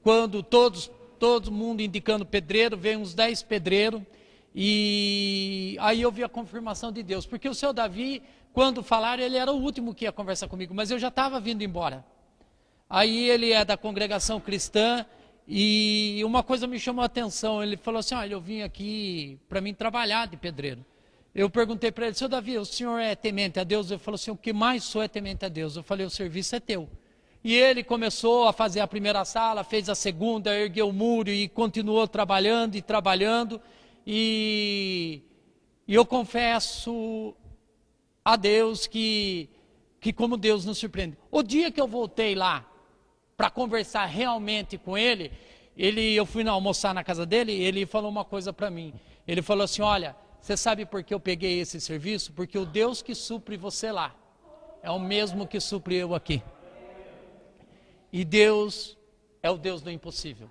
quando todo mundo indicando pedreiro, veio uns 10 pedreiros, e aí eu vi a confirmação de Deus, porque o seu Davi, quando falaram, ele era o último que ia conversar comigo, mas eu já estava vindo embora. Aí ele é da congregação cristã, e uma coisa me chamou a atenção, ele falou assim, olha, eu vim aqui para mim trabalhar de pedreiro. Eu perguntei para ele, seu Davi, o senhor é temente a Deus? Ele falou assim, o que mais sou é temente a Deus. Eu falei, o serviço é teu. E ele começou a fazer a primeira sala, fez a segunda, ergueu o muro e continuou trabalhando e trabalhando. E eu confesso a Deus que como Deus nos surpreende. O dia que eu voltei lá para conversar realmente com ele, eu fui almoçar na casa dele, ele falou uma coisa para mim. Ele falou assim, olha, você sabe por que eu peguei esse serviço? Porque o Deus que supre você lá é o mesmo que supre eu aqui. E Deus é o Deus do impossível.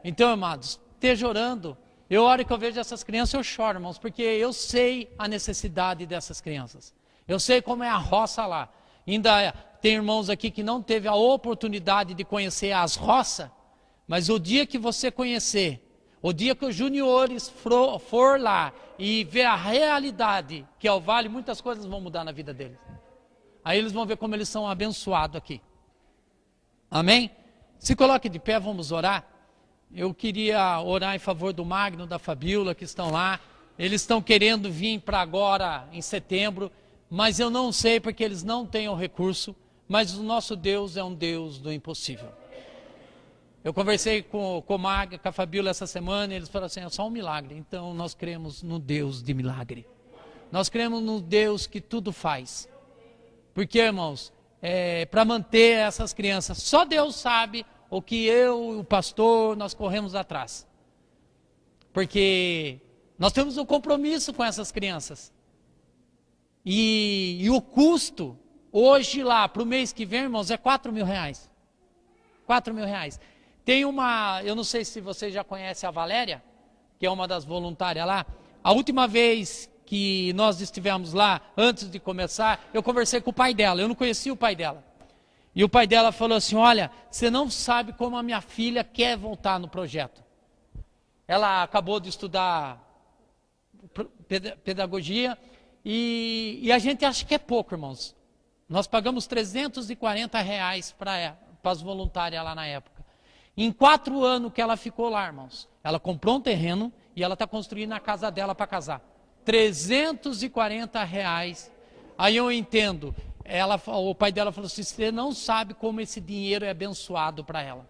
Então, amados, esteja orando. A hora que eu vejo essas crianças, eu choro, irmãos, porque eu sei a necessidade dessas crianças. Eu sei como é a roça lá. Ainda tem irmãos aqui que não teve a oportunidade de conhecer as roças, mas o dia que você conhecer, o dia que os juniores for lá e ver a realidade que é o Vale, muitas coisas vão mudar na vida deles. Aí eles vão ver como eles são abençoados aqui. Amém? Se coloque de pé, vamos orar. Eu queria orar em favor do Magno, da Fabíola, que estão lá. Eles estão querendo vir para agora, em setembro, mas eu não sei porque eles não têm o recurso, mas o nosso Deus é um Deus do impossível. Eu conversei com a Fabíola essa semana, e eles falaram assim, é só um milagre. Então nós cremos no Deus de milagre. Nós cremos no Deus que tudo faz. Porque, irmãos, para manter essas crianças, só Deus sabe o que eu e o pastor, nós corremos atrás. Porque nós temos um compromisso com essas crianças. E o custo, hoje lá, para o mês que vem, irmãos, é R$4.000. R$4.000. Tem eu não sei se vocês já conhecem a Valéria, que é uma das voluntárias lá. A última vez que nós estivemos lá, antes de começar, eu conversei com o pai dela, eu não conhecia o pai dela. E o pai dela falou assim, olha, você não sabe como a minha filha quer voltar no projeto. Ela acabou de estudar pedagogia e a gente acha que é pouco, irmãos. Nós pagamos R$340 para as voluntárias lá na época. Em 4 anos que ela ficou lá, irmãos, ela comprou um terreno e ela está construindo a casa dela para casar. R$340. Aí eu entendo. O pai dela falou assim, você não sabe como esse dinheiro é abençoado para ela.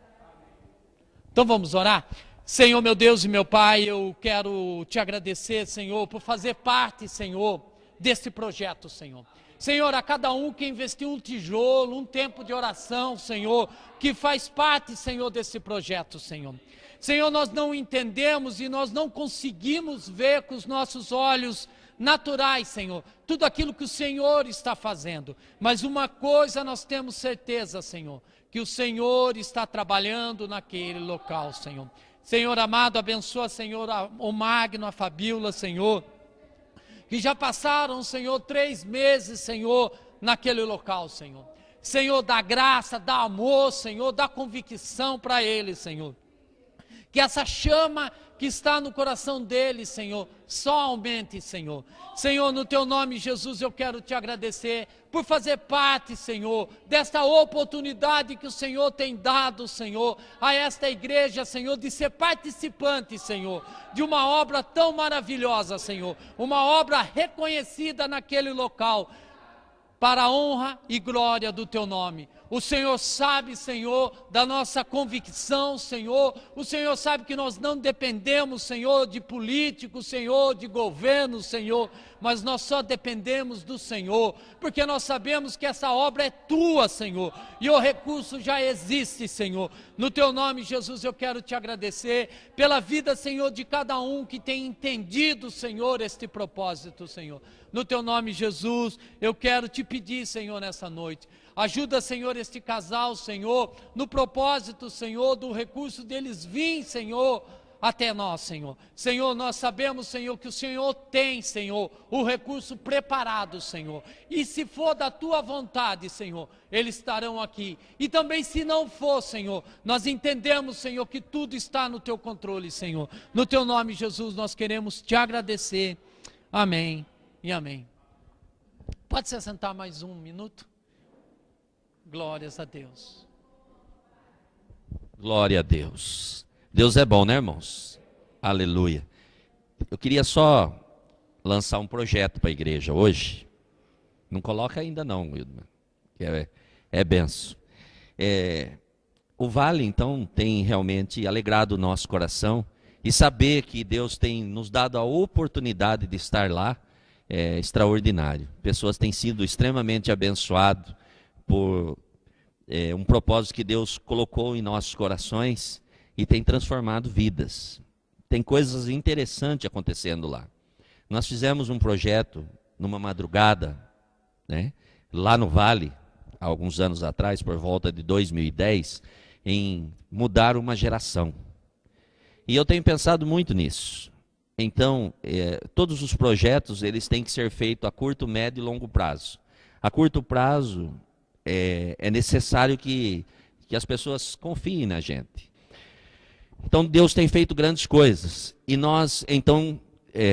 Então vamos orar? Senhor, meu Deus e meu Pai, eu quero te agradecer, Senhor, por fazer parte, Senhor, desse projeto, Senhor. Senhor, a cada um que investiu um tijolo, um tempo de oração, Senhor, que faz parte, Senhor, desse projeto, Senhor. Senhor, nós não entendemos e nós não conseguimos ver com os nossos olhos naturais, Senhor, tudo aquilo que o Senhor está fazendo. Mas uma coisa nós temos certeza, Senhor, que o Senhor está trabalhando naquele local, Senhor. Senhor amado, abençoa, Senhor, o Magno, a Fabíola, Senhor, que já passaram, Senhor, 3 meses, Senhor, naquele local, Senhor. Senhor, dá graça, dá amor, Senhor, dá convicção para eles, Senhor. Que essa chama que está no coração deles, Senhor, só aumente, Senhor. Senhor, no teu nome, Jesus, eu quero te agradecer por fazer parte, Senhor, desta oportunidade que o Senhor tem dado, Senhor, a esta igreja, Senhor, de ser participante, Senhor, de uma obra tão maravilhosa, Senhor, uma obra reconhecida naquele local, para a honra e glória do teu nome. O Senhor sabe, Senhor, da nossa convicção, Senhor. O Senhor sabe que nós não dependemos, Senhor, de políticos, Senhor, de governo, Senhor, mas nós só dependemos do Senhor, porque nós sabemos que essa obra é tua, Senhor, e o recurso já existe, Senhor. No teu nome, Jesus, eu quero te agradecer pela vida, Senhor, de cada um que tem entendido, Senhor, este propósito, Senhor. No teu nome, Jesus, eu quero te pedir, Senhor, nessa noite, ajuda, Senhor, este casal, Senhor, no propósito, Senhor, do recurso deles vir, Senhor, até nós, Senhor. Senhor, nós sabemos, Senhor, que o Senhor tem, Senhor, o recurso preparado, Senhor. E se for da tua vontade, Senhor, eles estarão aqui. E também se não for, Senhor, nós entendemos, Senhor, que tudo está no teu controle, Senhor. No teu nome, Jesus, nós queremos te agradecer. Amém e amém. Pode se assentar mais um minuto? Glórias a Deus. Glória a Deus. Deus é bom, né, irmãos? Aleluia. Eu queria só lançar um projeto para a igreja hoje. Não coloca ainda não, Wilma, que é benção. O Vale, então, tem realmente alegrado o nosso coração, e saber que Deus tem nos dado a oportunidade de estar lá é extraordinário. Pessoas têm sido extremamente abençoadas por um propósito que Deus colocou em nossos corações e tem transformado vidas. Tem coisas interessantes acontecendo lá. Nós fizemos um projeto numa madrugada, né, lá no Vale, há alguns anos atrás, por volta de 2010, em mudar uma geração. E eu tenho pensado muito nisso. Então, todos os projetos, eles têm que ser feitos a curto, médio e longo prazo. A curto prazo, é necessário que as pessoas confiem na gente. Então, Deus tem feito grandes coisas. E nós, então,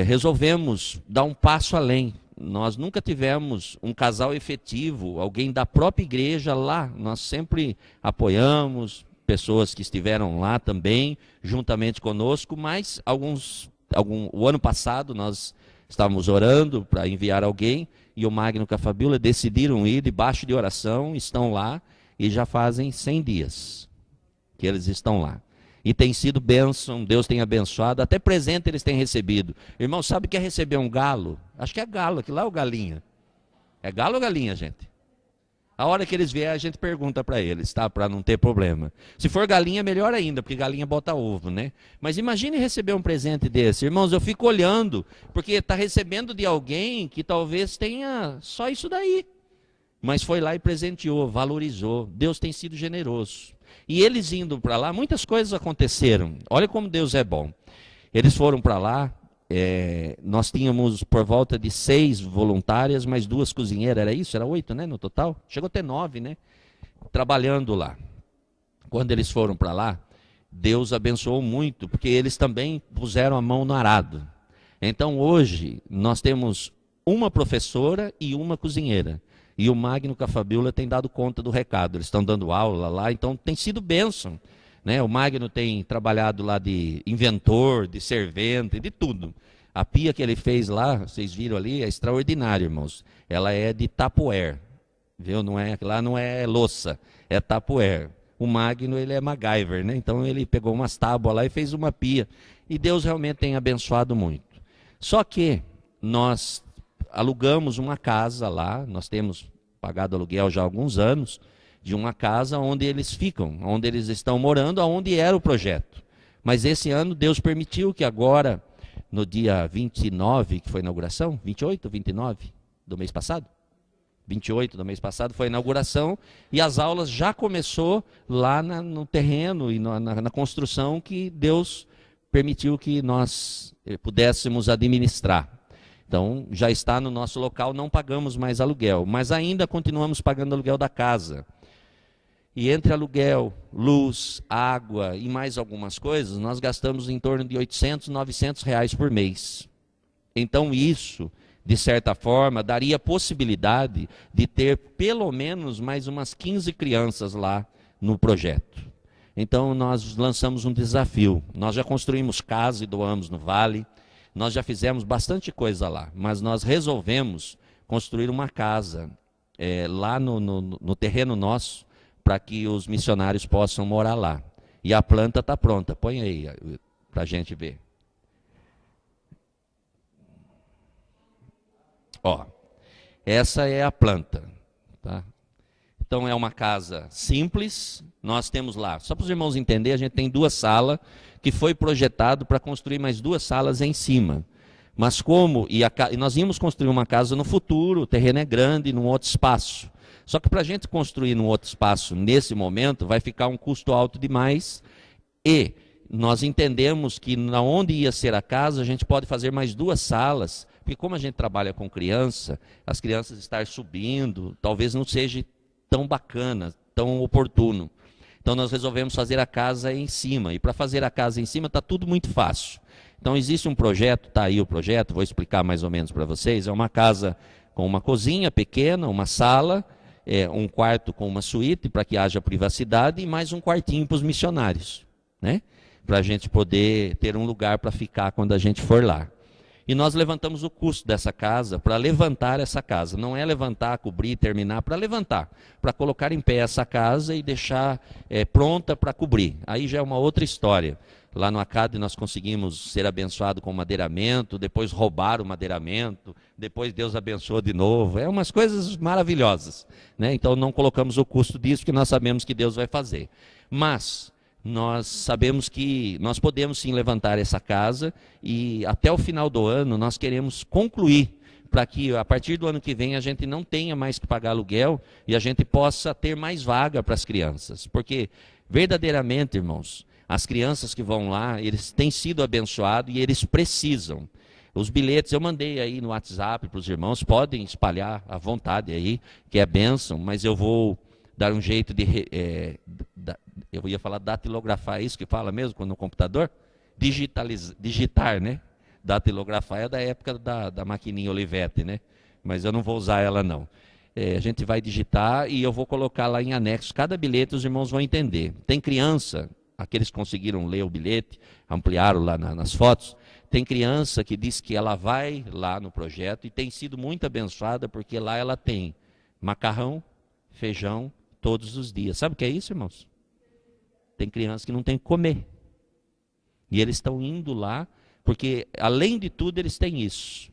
resolvemos dar um passo além. Nós nunca tivemos um casal efetivo, alguém da própria igreja lá. Nós sempre apoiamos pessoas que estiveram lá também, juntamente conosco, mas o ano passado nós estávamos orando para enviar alguém, e o Magno e a Fabíola decidiram ir debaixo de oração, estão lá, e já fazem 100 dias que eles estão lá. E tem sido bênção, Deus tem abençoado, até presente eles têm recebido. Irmão, sabe o que é receber um galo? Acho que é galo, aquilo lá é o galinha. É galo ou galinha, gente? A hora que eles vierem, a gente pergunta para eles, tá? Para não ter problema. Se for galinha, melhor ainda, porque galinha bota ovo, né? Mas imagine receber um presente desse. Irmãos, eu fico olhando, porque está recebendo de alguém que talvez tenha só isso daí. Mas foi lá e presenteou, valorizou. Deus tem sido generoso. E eles indo para lá, muitas coisas aconteceram. Olha como Deus é bom. Eles foram para lá, nós tínhamos por volta de 6 voluntárias, mais 2 cozinheiras, era isso? Era 8, né, no total? Chegou a ter 9, né? Trabalhando lá. Quando eles foram para lá, Deus abençoou muito, porque eles também puseram a mão no arado. Então hoje, nós temos uma professora e uma cozinheira. E o Magno com a Fabíola tem dado conta do recado, eles estão dando aula lá, então tem sido bênção. Né? O Magno tem trabalhado lá de inventor, de servente, de tudo. A pia que ele fez lá, vocês viram ali, é extraordinária, irmãos. Ela é de tapoer, viu? Lá não é louça, é tapoer. O Magno, ele é MacGyver, né? Então ele pegou umas tábuas lá e fez uma pia. E Deus realmente tem abençoado muito. Só que nós, alugamos uma casa lá, nós temos pagado aluguel já há alguns anos, de uma casa onde eles ficam, onde eles estão morando, aonde era o projeto. Mas esse ano Deus permitiu que agora, no dia 29, que foi a inauguração, 28, 29 do mês passado? 28 do mês passado foi a inauguração, e as aulas já começou lá no terreno e na construção que Deus permitiu que nós pudéssemos administrar. Então, já está no nosso local, não pagamos mais aluguel, mas ainda continuamos pagando aluguel da casa. E entre aluguel, luz, água e mais algumas coisas, nós gastamos em torno de 800, 900 reais por mês. Então isso, de certa forma, daria possibilidade de ter pelo menos mais umas 15 crianças lá no projeto. Então nós lançamos um desafio. Nós já construímos casa e doamos no Vale, nós já fizemos bastante coisa lá, mas nós resolvemos construir uma casa lá no terreno nosso, para que os missionários possam morar lá. E a planta está pronta. Põe aí para a gente ver. Ó, essa é a planta. Tá? Então é uma casa simples. Nós temos lá, só para os irmãos entenderem, a gente tem 2 salas, que foi projetado para construir mais 2 salas em cima. Mas e nós íamos construir uma casa no futuro, o terreno é grande, num outro espaço. Só que para a gente construir num outro espaço, nesse momento, vai ficar um custo alto demais. E nós entendemos que onde ia ser a casa, a gente pode fazer mais 2 salas. Porque como a gente trabalha com criança, as crianças estar subindo, talvez não seja tão bacana, tão oportuno. Então nós resolvemos fazer a casa em cima. E para fazer a casa em cima está tudo muito fácil. Então existe um projeto, está aí o projeto, vou explicar mais ou menos para vocês. É uma casa com uma cozinha pequena, uma sala, um quarto com uma suíte para que haja privacidade e mais um quartinho para os missionários, né? Para a gente poder ter um lugar para ficar quando a gente for lá. E nós levantamos o custo dessa casa para levantar essa casa. Não é levantar, cobrir, terminar, para levantar. Para colocar em pé essa casa e deixar pronta para cobrir. Aí já é uma outra história. Lá no ACAD nós conseguimos ser abençoados com madeiramento, depois roubaram o madeiramento, depois Deus abençoou de novo. É umas coisas maravilhosas, né? Então não colocamos o custo disso, porque nós sabemos que Deus vai fazer. Mas nós sabemos que nós podemos sim levantar essa casa e até o final do ano nós queremos concluir, para que a partir do ano que vem a gente não tenha mais que pagar aluguel e a gente possa ter mais vaga para as crianças. Porque verdadeiramente, irmãos, as crianças que vão lá, eles têm sido abençoados e eles precisam. Os bilhetes eu mandei aí no WhatsApp para os irmãos, podem espalhar à vontade aí, que é bênção, mas eu vou dar um jeito de, eu ia falar datilografar, é isso que fala mesmo no computador? Digitar, né? Datilografar é da época da maquininha Olivetti, né? Mas eu não vou usar ela não. A gente vai digitar e eu vou colocar lá em anexo, cada bilhete os irmãos vão entender. Tem criança, aqueles que conseguiram ler o bilhete, ampliaram lá nas fotos, tem criança que diz que ela vai lá no projeto e tem sido muito abençoada, porque lá ela tem macarrão, feijão, todos os dias. Sabe o que é isso, irmãos? Tem crianças que não tem que comer. E eles estão indo lá, porque além de tudo eles têm isso.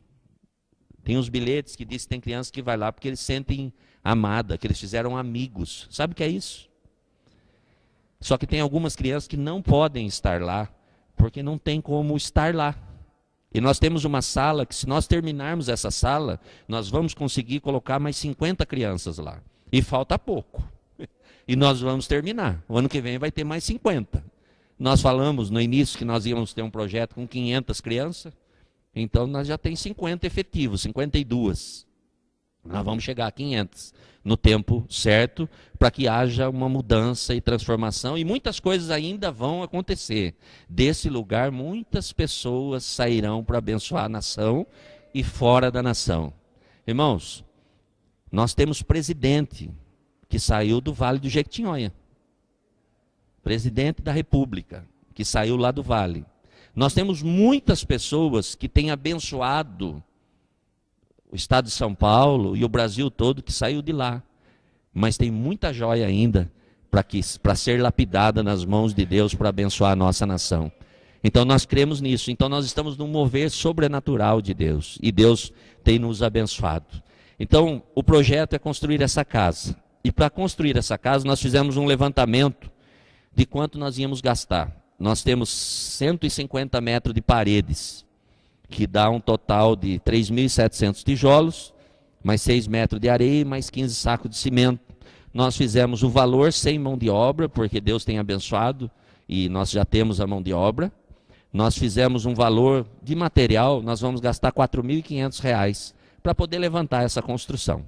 Tem uns bilhetes que diz que tem crianças que vai lá porque eles sentem amada, que eles fizeram amigos. Sabe o que é isso? Só que tem algumas crianças que não podem estar lá, porque não tem como estar lá. E nós temos uma sala que, se nós terminarmos essa sala, nós vamos conseguir colocar mais 50 crianças lá. E falta pouco. E nós vamos terminar. O ano que vem vai ter mais 50. Nós falamos no início que nós íamos ter um projeto com 500 crianças. Então nós já temos 50 efetivos, 52. Nós vamos chegar a 500 no tempo certo, para que haja uma mudança e transformação, e muitas coisas ainda vão acontecer. Desse lugar, muitas pessoas sairão para abençoar a nação e fora da nação. Irmãos, nós temos presidente que saiu do Vale do Jequitinhonha. Presidente da República, que saiu lá do Vale. Nós temos muitas pessoas que têm abençoado o estado de São Paulo e o Brasil todo, que saiu de lá. Mas tem muita joia ainda para ser lapidada nas mãos de Deus para abençoar a nossa nação. Então nós cremos nisso. Então nós estamos num mover sobrenatural de Deus. E Deus tem nos abençoado. Então o projeto é construir essa casa. E para construir essa casa nós fizemos um levantamento de quanto nós íamos gastar. Nós temos 150 metros de paredes, que dá um total de 3.700 tijolos, mais 6 metros de areia e mais 15 sacos de cimento. Nós fizemos o valor sem mão de obra, porque Deus tem abençoado e nós já temos a mão de obra. Nós fizemos um valor de material, nós vamos gastar R$ 4.500 para poder levantar essa construção.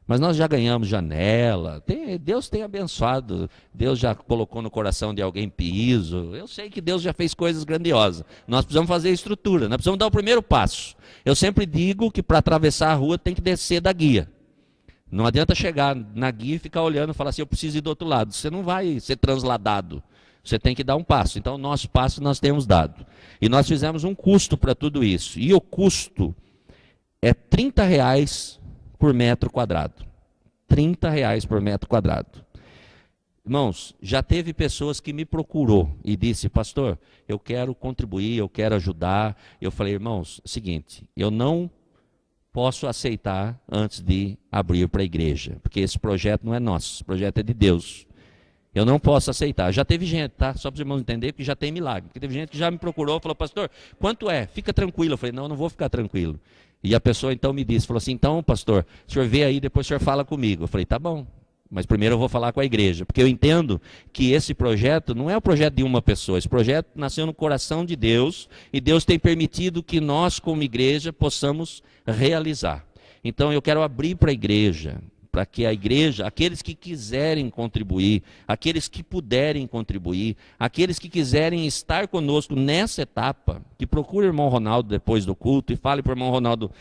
Mas nós já ganhamos janela, Deus tem abençoado, Deus já colocou no coração de alguém piso, eu sei que Deus já fez coisas grandiosas. Nós precisamos fazer a estrutura, nós precisamos dar o primeiro passo. Eu sempre digo que para atravessar a rua tem que descer da guia. Não adianta chegar na guia e ficar olhando e falar assim, eu preciso ir do outro lado. Você não vai ser transladado. Você tem que dar um passo. Então, o nosso passo nós temos dado. E nós fizemos um custo para tudo isso. E o custo é R$ 30 por metro quadrado. R$ 30 por metro quadrado. Irmãos, já teve pessoas que me procurou e disse, pastor, eu quero contribuir, eu quero ajudar. Eu falei, irmãos, é o seguinte, eu não posso aceitar antes de abrir para a igreja, porque esse projeto não é nosso, esse projeto é de Deus. Eu não posso aceitar. Já teve gente, tá? Só para os irmãos entenderem que já tem milagre. Porque teve gente que já me procurou e falou, pastor, quanto é? Fica tranquilo. Eu falei, não vou ficar tranquilo. E a pessoa então me disse, falou assim, então pastor, o senhor vê aí, depois o senhor fala comigo. Eu falei, tá bom, mas primeiro eu vou falar com a igreja. Porque eu entendo que esse projeto não é o projeto de uma pessoa. Esse projeto nasceu no coração de Deus. E Deus tem permitido que nós como igreja possamos realizar. Então eu quero abrir para a igreja. Para que a igreja, aqueles que quiserem contribuir, aqueles que puderem contribuir, aqueles que quiserem estar conosco nessa etapa, que procure o irmão Ronaldo depois do culto e fale para o irmão Ronaldo,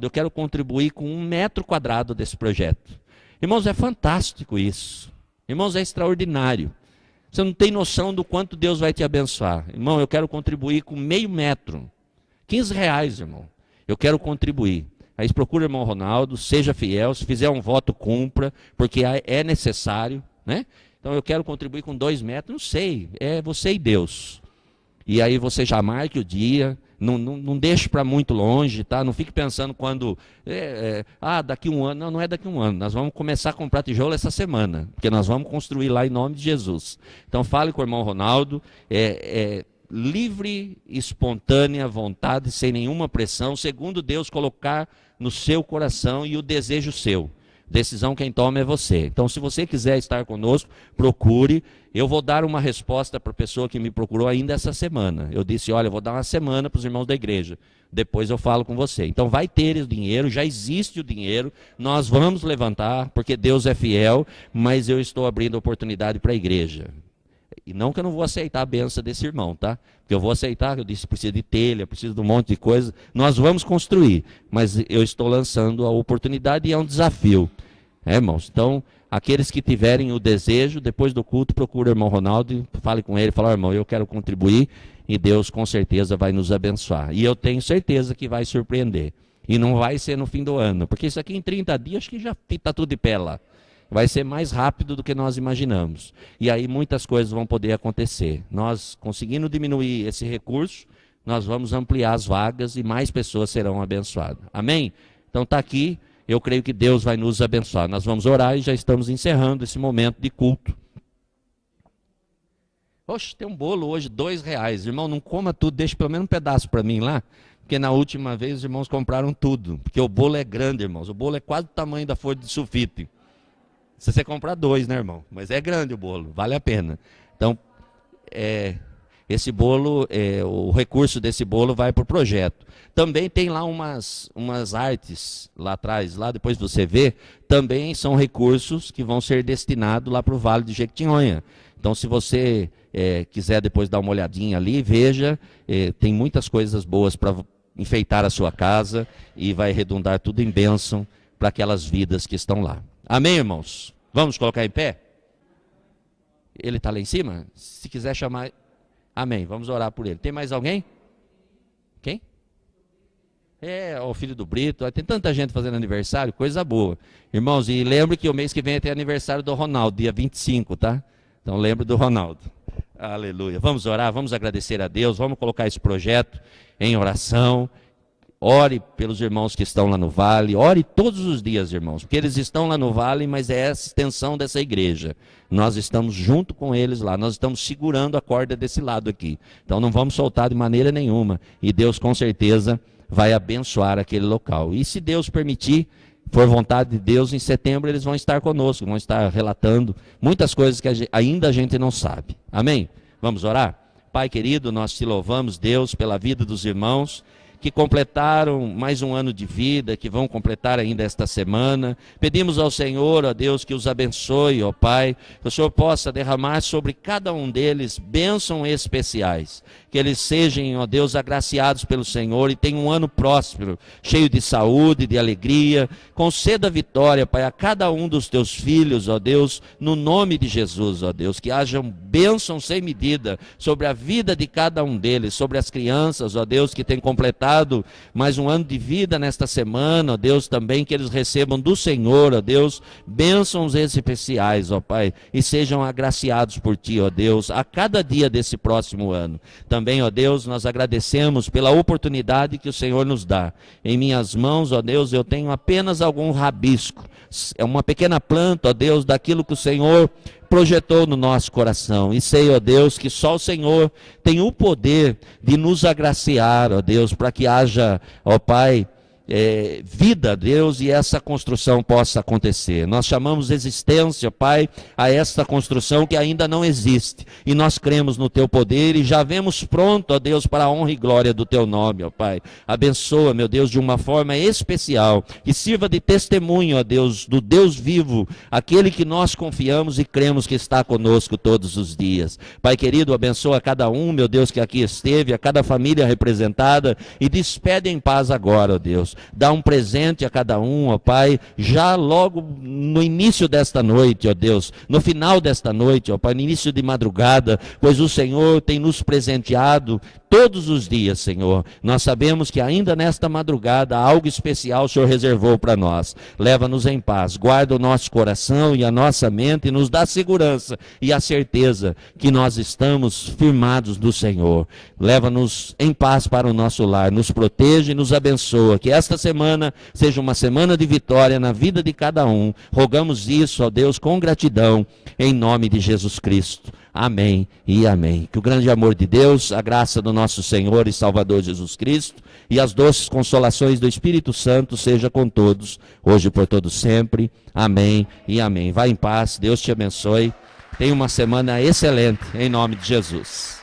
eu quero contribuir com 1 metro quadrado desse projeto. Irmãos, é fantástico isso. Irmãos, é extraordinário. Você não tem noção do quanto Deus vai te abençoar. Irmão, eu quero contribuir com meio metro. R$15, irmão. Eu quero contribuir. Aí procura o irmão Ronaldo, seja fiel, se fizer um voto, cumpra, porque é necessário, né? Então eu quero contribuir com 2 metros, não sei, é você e Deus. E aí você já marque o dia, não deixe para muito longe, tá? Não fique pensando quando, daqui 1 ano, não é daqui 1 ano, nós vamos começar a comprar tijolo essa semana, porque nós vamos construir lá em nome de Jesus. Então fale com o irmão Ronaldo, livre, espontânea vontade, sem nenhuma pressão, segundo Deus colocar no seu coração e o desejo seu. Decisão quem toma é você. Então, se você quiser estar conosco, procure. Eu vou dar uma resposta para a pessoa que me procurou ainda essa semana. Eu disse, olha, eu vou dar uma semana para os irmãos da igreja. Depois eu falo com você. Então, vai ter o dinheiro, já existe o dinheiro. Nós vamos levantar, porque Deus é fiel, mas eu estou abrindo oportunidade para a igreja. E não que eu não vou aceitar a benção desse irmão, tá? Porque eu vou aceitar, eu disse, precisa de telha, precisa de um monte de coisa. Nós vamos construir, mas eu estou lançando a oportunidade e é um desafio. Irmãos? Então, aqueles que tiverem o desejo, depois do culto, procure o irmão Ronaldo e fale com ele, fala, irmão, eu quero contribuir e Deus com certeza vai nos abençoar. E eu tenho certeza que vai surpreender. E não vai ser no fim do ano, porque isso aqui em 30 dias, acho que já está tudo de pé lá. Vai ser mais rápido do que nós imaginamos. E aí muitas coisas vão poder acontecer. Nós, conseguindo diminuir esse recurso, nós vamos ampliar as vagas e mais pessoas serão abençoadas. Amém? Então está aqui, eu creio que Deus vai nos abençoar. Nós vamos orar e já estamos encerrando esse momento de culto. Oxe, tem um bolo hoje, R$2. Irmão, não coma tudo, deixa pelo menos um pedaço para mim lá. Porque na última vez os irmãos compraram tudo. Porque o bolo é grande, irmãos. O bolo é quase o tamanho da folha de sulfite. Se você comprar 2, né, irmão? Mas é grande o bolo, vale a pena. Então, esse bolo, o recurso desse bolo vai para o projeto. Também tem lá umas artes lá atrás, lá depois você vê, também são recursos que vão ser destinados lá para o Vale de Jequitinhonha. Então, se você quiser depois dar uma olhadinha ali, veja, tem muitas coisas boas para enfeitar a sua casa e vai redundar tudo em bênção para aquelas vidas que estão lá. Amém, irmãos? Vamos colocar em pé? Ele está lá em cima? Se quiser chamar... Amém, vamos orar por ele. Tem mais alguém? Quem? O filho do Brito. Tem tanta gente fazendo aniversário, coisa boa. Irmãos, e lembre que o mês que vem tem aniversário do Ronaldo, dia 25, tá? Então lembre do Ronaldo. Aleluia. Vamos orar, vamos agradecer a Deus, vamos colocar esse projeto em oração. Ore pelos irmãos que estão lá no vale, ore todos os dias, irmãos, porque eles estão lá no vale, mas é essa extensão dessa igreja. Nós estamos junto com eles lá, nós estamos segurando a corda desse lado aqui. Então não vamos soltar de maneira nenhuma. E Deus com certeza vai abençoar aquele local. E se Deus permitir, for vontade de Deus, em setembro eles vão estar conosco, vão estar relatando muitas coisas que ainda a gente não sabe. Amém? Vamos orar? Pai querido, nós te louvamos, Deus, pela vida dos irmãos que completaram mais um ano de vida, que vão completar ainda esta semana. Pedimos ao Senhor, ó Deus, que os abençoe, ó Pai, que o Senhor possa derramar sobre cada um deles bênçãos especiais, que eles sejam, ó Deus, agraciados pelo Senhor e tenham um ano próspero, cheio de saúde, de alegria. Conceda vitória, Pai, a cada um dos teus filhos, ó Deus, no nome de Jesus, ó Deus, que hajam bênçãos sem medida sobre a vida de cada um deles, sobre as crianças, ó Deus, que têm completado mais um ano de vida nesta semana, ó Deus, também que eles recebam do Senhor, ó Deus, bênçãos especiais, ó Pai, e sejam agraciados por Ti, ó Deus, a cada dia desse próximo ano. Também, ó Deus, nós agradecemos pela oportunidade que o Senhor nos dá. Em minhas mãos, ó Deus, eu tenho apenas algum rabisco, é uma pequena planta, ó Deus, daquilo que o Senhor projetou no nosso coração, e sei, ó Deus, que só o Senhor tem o poder de nos agraciar, ó Deus, para que haja, ó Pai, vida, Deus, e essa construção possa acontecer. Nós chamamos existência, Pai, a esta construção que ainda não existe, e nós cremos no Teu poder e já vemos pronto, ó Deus, para a honra e glória do Teu nome, ó Pai. Abençoa, meu Deus, de uma forma especial, que sirva de testemunho, ó Deus, do Deus vivo, aquele que nós confiamos e cremos que está conosco todos os dias. Pai querido, abençoa cada um, meu Deus, que aqui esteve, a cada família representada, e despede em paz agora, ó Deus. Dá um presente a cada um, ó Pai, já logo no início desta noite, ó Deus, no final desta noite, ó Pai, no início de madrugada, pois o Senhor tem nos presenteado todos os dias, Senhor. Nós sabemos que ainda nesta madrugada algo especial o Senhor reservou para nós. Leva-nos em paz, guarda o nosso coração e a nossa mente e nos dá segurança e a certeza que nós estamos firmados no Senhor. Leva-nos em paz para o nosso lar, nos proteja e nos abençoa, que esta semana seja uma semana de vitória na vida de cada um. Rogamos isso, ó Deus, com gratidão, em nome de Jesus Cristo. Amém e amém. Que o grande amor de Deus, a graça do nosso Senhor e Salvador Jesus Cristo e as doces consolações do Espírito Santo seja com todos, hoje e por todo sempre. Amém e amém. Vá em paz, Deus te abençoe. Tenha uma semana excelente, em nome de Jesus.